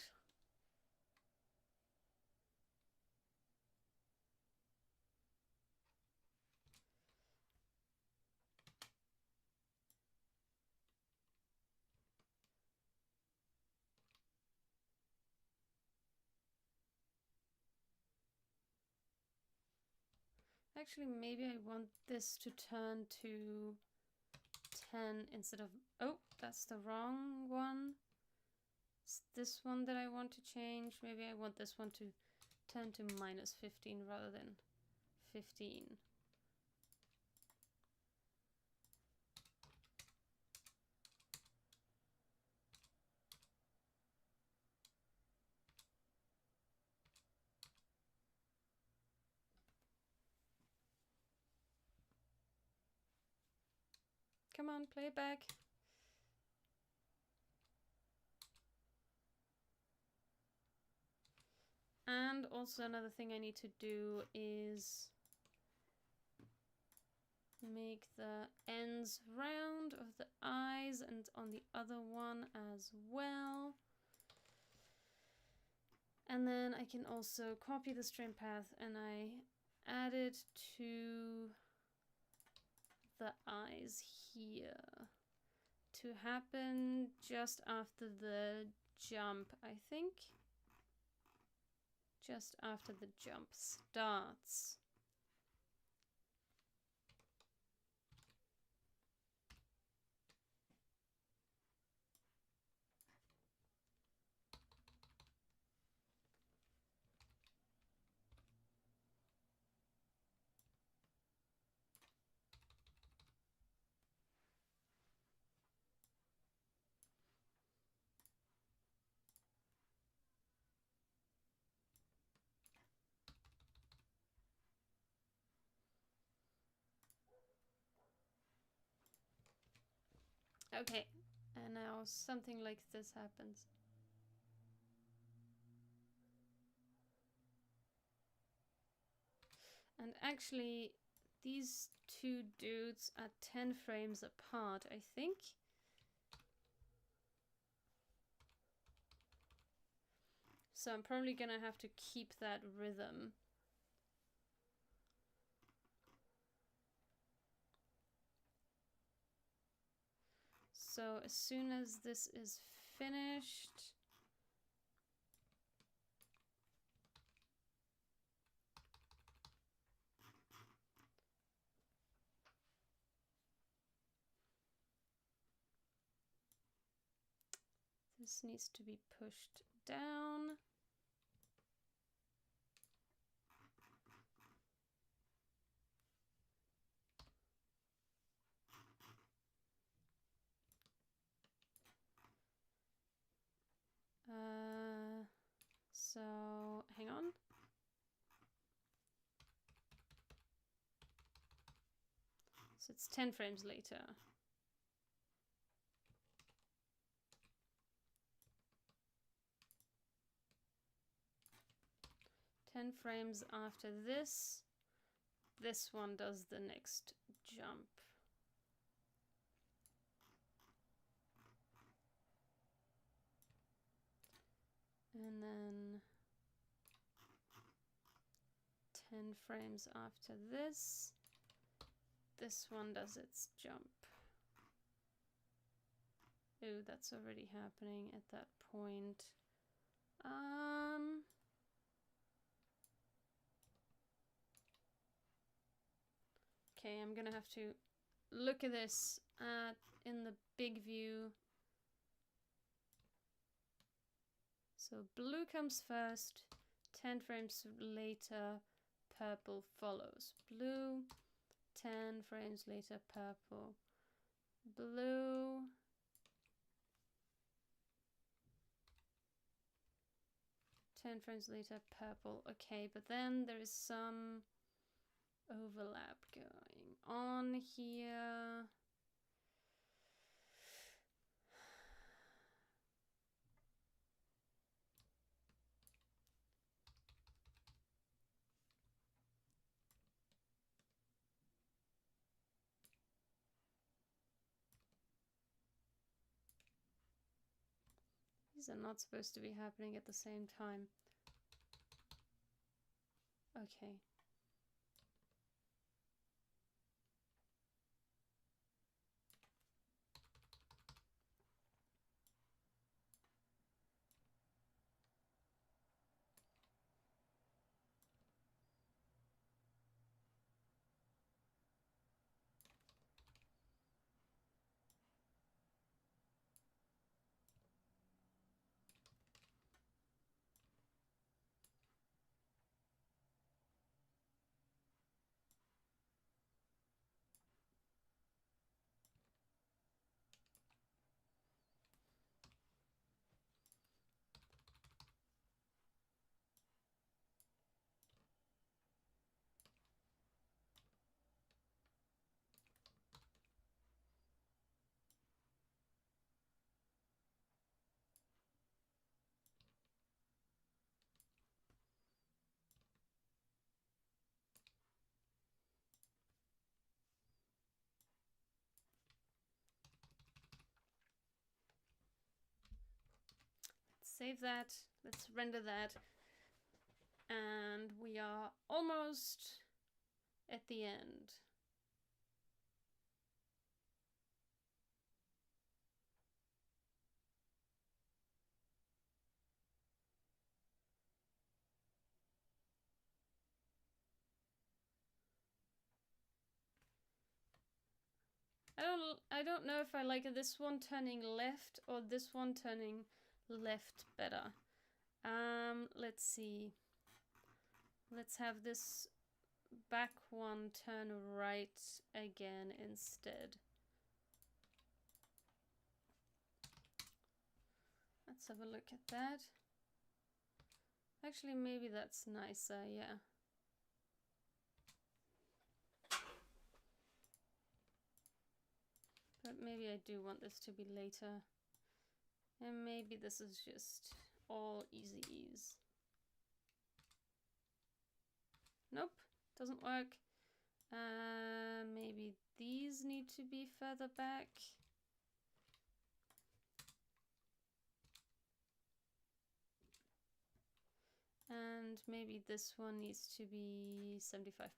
Actually, maybe I want this to turn to 10 instead of... Oh, that's the wrong one. It's this one that I want to change. Maybe I want this one to turn to -15 rather than 15. Come on, play it back. And also another thing I need to do is make the ends round of the eyes and on the other one as well. And then I can also copy the trim path and I add it to the eyes here to happen just after the jump, I think. Just after the jump starts. Okay, and now something like this happens. And actually, these two dudes are 10 frames apart, I think. So I'm probably gonna have to keep that rhythm. So as soon as this is finished, this needs to be pushed down. So hang on. So it's 10 frames later. Ten frames after this, this one does the next jump. And then 10 frames after this, this one does its jump. Oh, that's already happening at that point. Okay, I'm gonna have to look at this in the big view. So blue comes first, 10 frames later, purple follows. Blue, 10 frames later, purple. Blue. Ten frames later, purple. Okay, but then there is some overlap going on here. These are not supposed to be happening at the same time. Okay. Save that. Let's render that. And we are almost at the end. I don't know if I like this one turning left or this one turning left better. Let's see. Let's have this back one turn right again instead. Let's have a look at that. Actually, maybe that's nicer, yeah. But maybe I do want this to be later. And maybe this is just all easy ease. Nope, doesn't work. Maybe these need to be further back. And maybe this one needs to be 75%.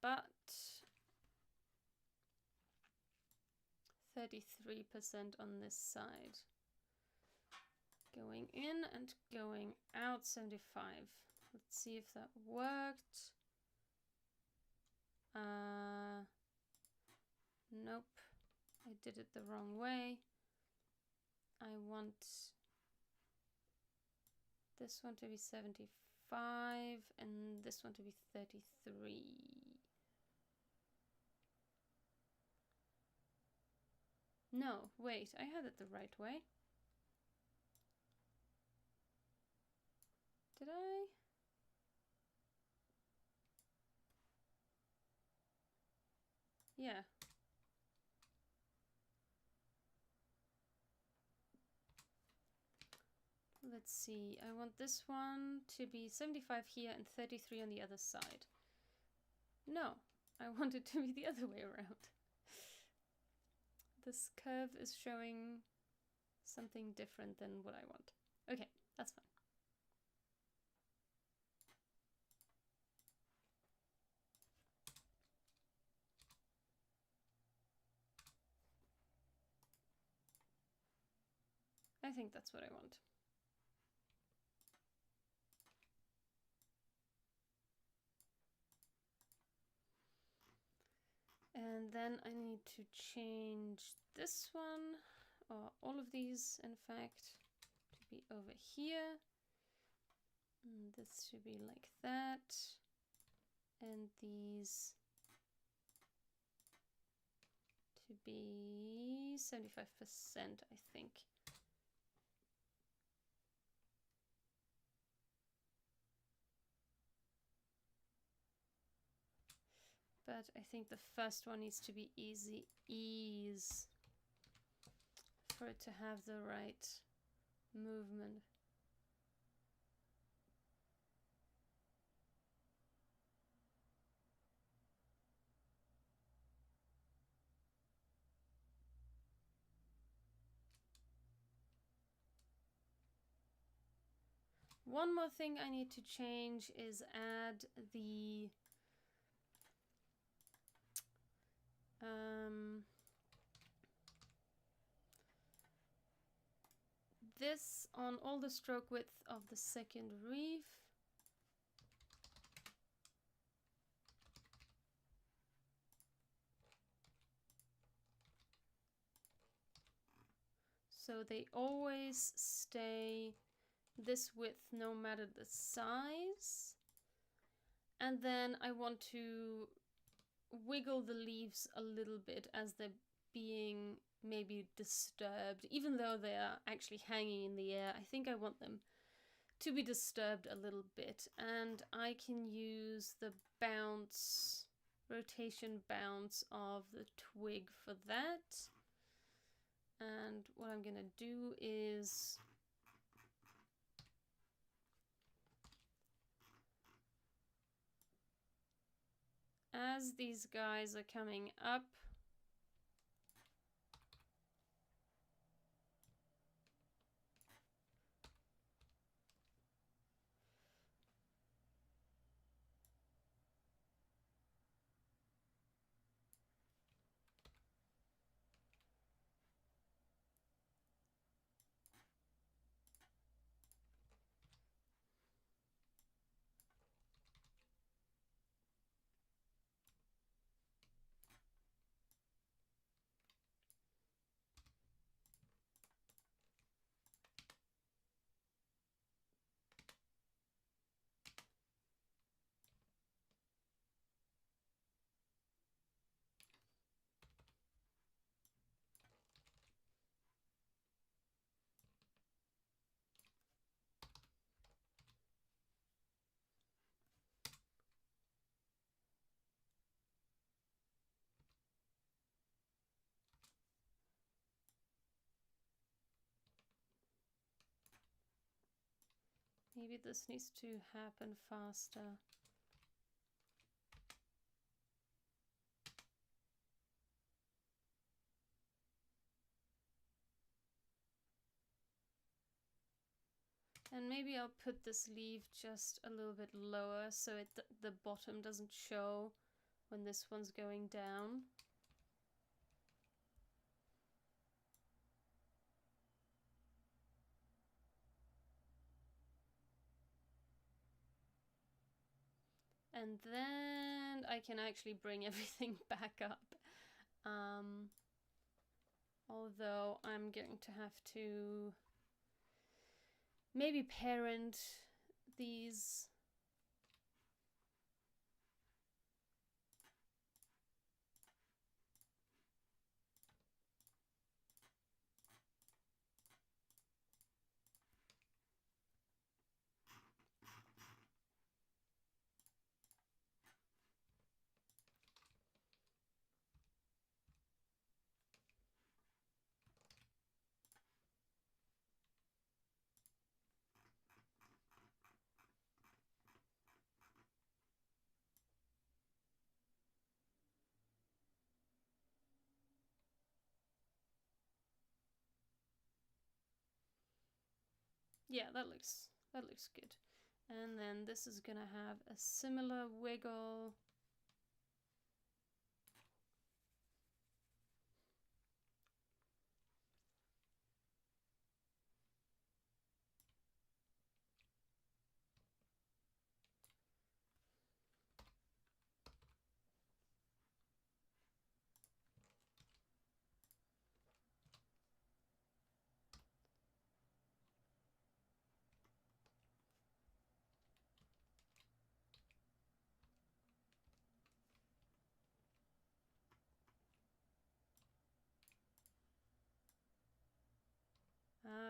But 33% on this side. Going in and going out 75. Let's see if that worked. Nope. I did it the wrong way. I want this one to be 75 and this one to be 33. No, wait, I had it the right way. Did I? Yeah. Let's see, I want this one to be 75 here and 33 on the other side. No, I want it to be the other way around. This curve is showing something different than what I want. Okay, that's fine. I think that's what I want. And then I need to change this one, or all of these in fact, to be over here. And this should be like that. And these to be 75%, I think. But I think the first one needs to be easy ease for it to have the right movement. One more thing I need to change is add the this on all the stroke width of the second reef. So they always stay this width no matter the size. And then I want to wiggle the leaves a little bit as they're being maybe disturbed, even though they are actually hanging in the air. I think I want them to be disturbed a little bit, and I can use the bounce, rotation bounce of the twig for that. And what I'm gonna do is as these guys are coming up, Maybe this needs to happen faster. And maybe I'll put this leaf just a little bit lower so the bottom doesn't show when this one's going down. And then I can actually bring everything back up. Although I'm going to have to maybe parent these. Yeah, that looks good. And then this is gonna have a similar wiggle.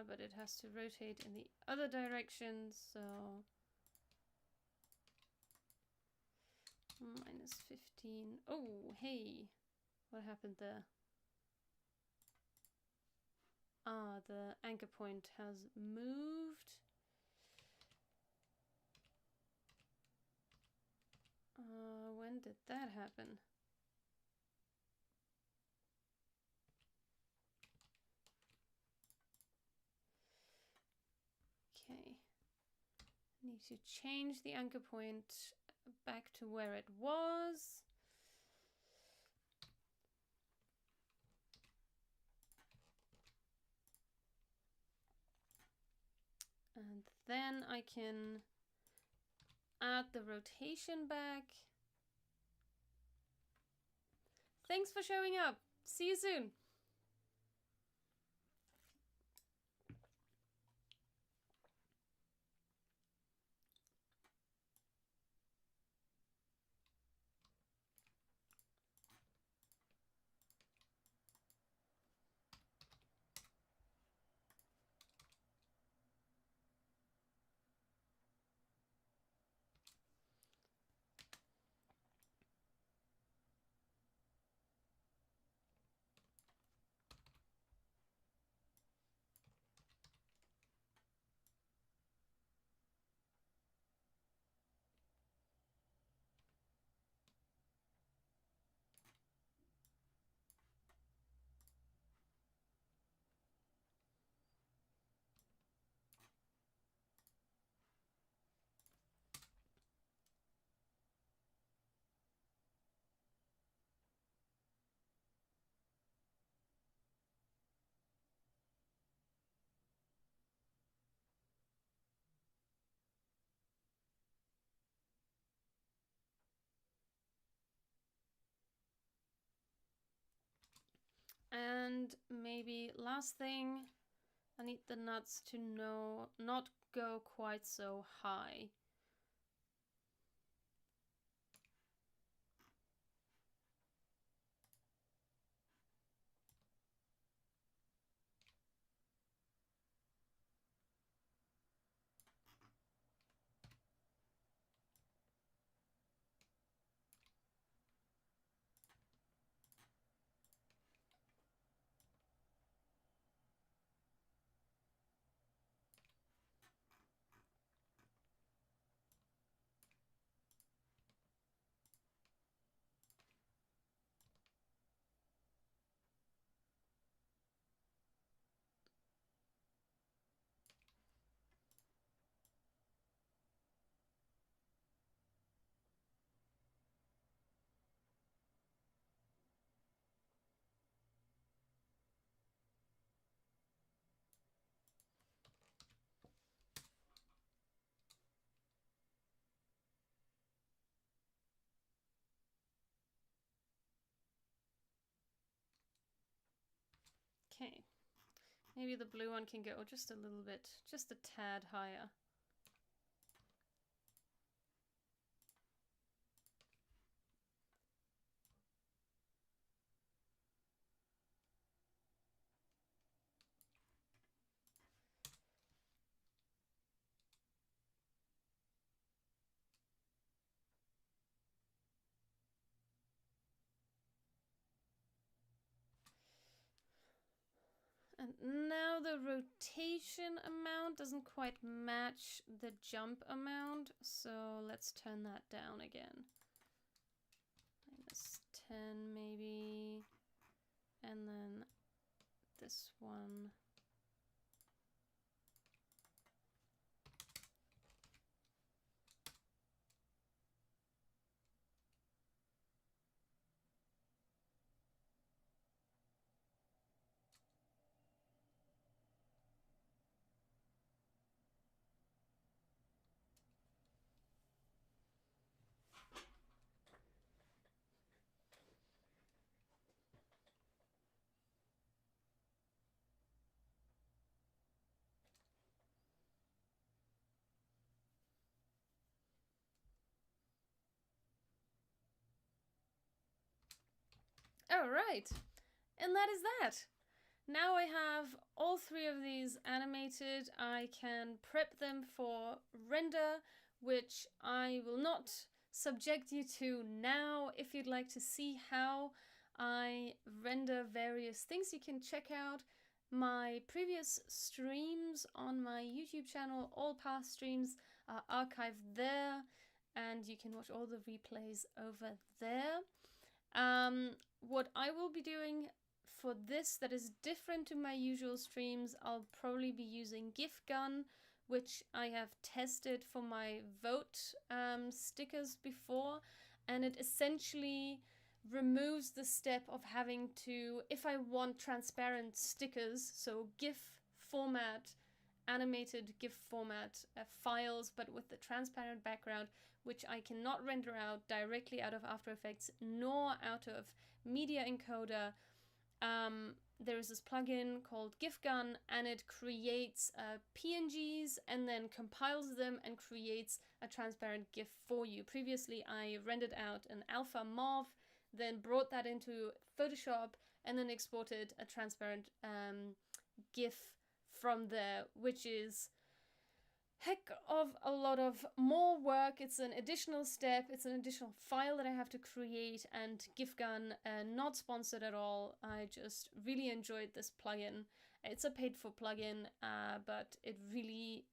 But it has to rotate in the other direction, so -15. Oh, hey, what happened there? Ah, the anchor point has moved. When did that happen? Okay. Need to change the anchor point back to where it was. And then I can add the rotation back. Thanks for showing up. See you soon. And maybe last thing, I need the nuts to not go quite so high. Okay. Maybe the blue one can go just a little bit, just a tad higher. And now the rotation amount doesn't quite match the jump amount, so let's turn that down again. -10 maybe, and then this one. All right, and that is that. Now I have all three of these animated. I can prep them for render, which I will not subject you to now. If you'd like to see how I render various things, you can check out my previous streams on my YouTube channel. All past streams are archived there, and you can watch all the replays over there. What I will be doing for this that is different to my usual streams, I'll probably be using GIF gun, which I have tested for my vote stickers before, and it essentially removes the step of having to, if I want transparent stickers, so GIF format, animated GIF format files, but with the transparent background, which I cannot render out directly out of After Effects nor out of Media Encoder. There is this plugin called GIF Gun, and it creates PNGs and then compiles them and creates a transparent GIF for you. Previously, I rendered out an alpha MOV, then brought that into Photoshop, and then exported a transparent GIF from there, which is heck of a lot of more work. It's an additional step, it's an additional file that I have to create, and GIF Gun, not sponsored at all. I just really enjoyed this plugin. It's a paid for plugin, but it really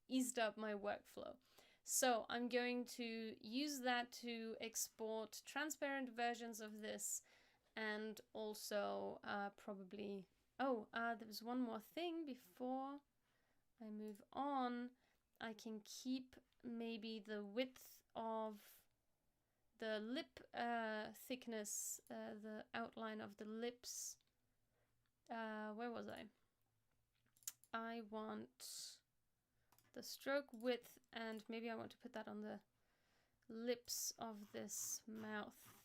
eased up my workflow. So I'm going to use that to export transparent versions of this, and also probably, there was one more thing before I move on. I can keep maybe the width of the lip thickness, the outline of the lips. Where was I? I want the stroke width, and maybe I want to put that on the lips of this mouth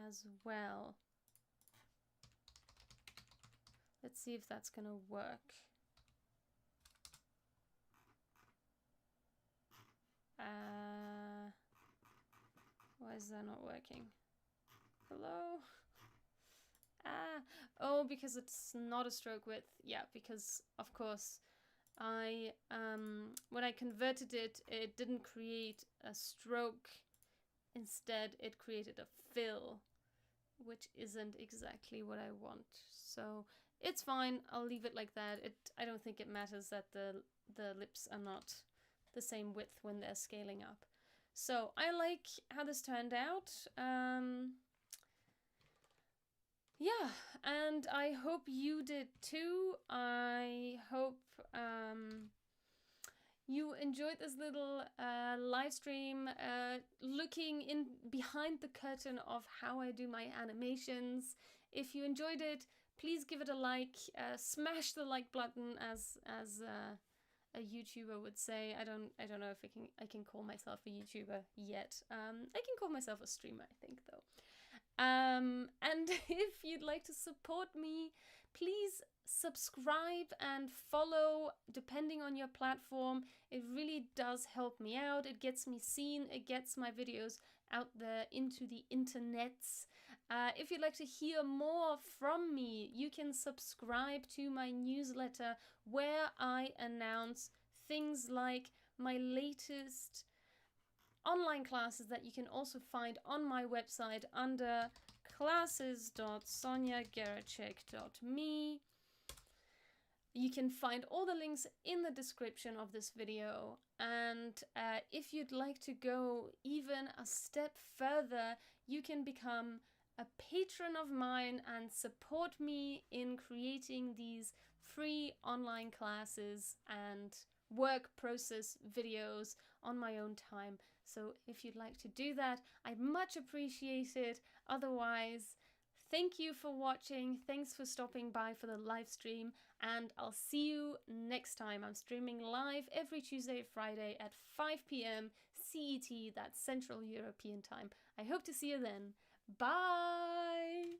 as well. Let's see if that's gonna work. Why is that not working? Hello? Oh, because it's not a stroke width. Yeah, because of course I when I converted it, it didn't create a stroke. Instead, it created a fill, which isn't exactly what I want. So it's fine. I'll leave it like that. I don't think it matters that the lips are not the same width when they're scaling up. So I like how this turned out. Yeah, and I hope you did too. I hope you enjoyed this little live stream, looking in behind the curtain of how I do my animations. If you enjoyed it, please give it a like. Smash the like button, as a YouTuber would say. I don't know if I can call myself a YouTuber yet. I can call myself a streamer, I think, though. And if you'd like to support me, please subscribe and follow depending on your platform. It really does help me out. It gets me seen. It gets my videos out there into the internets. If you'd like to hear more from me, you can subscribe to my newsletter where I announce things like my latest online classes that you can also find on my website under classes.sonjageracek.me. You can find all the links in the description of this video. And if you'd like to go even a step further, you can become a patron of mine and support me in creating these free online classes and work process videos on my own time. So if you'd like to do that, I'd much appreciate it. Otherwise, thank you for watching. Thanks for stopping by for the live stream, and I'll see you next time. I'm streaming live every Tuesday and Friday at 5 p.m. CET, that's Central European Time. I hope to see you then. Bye!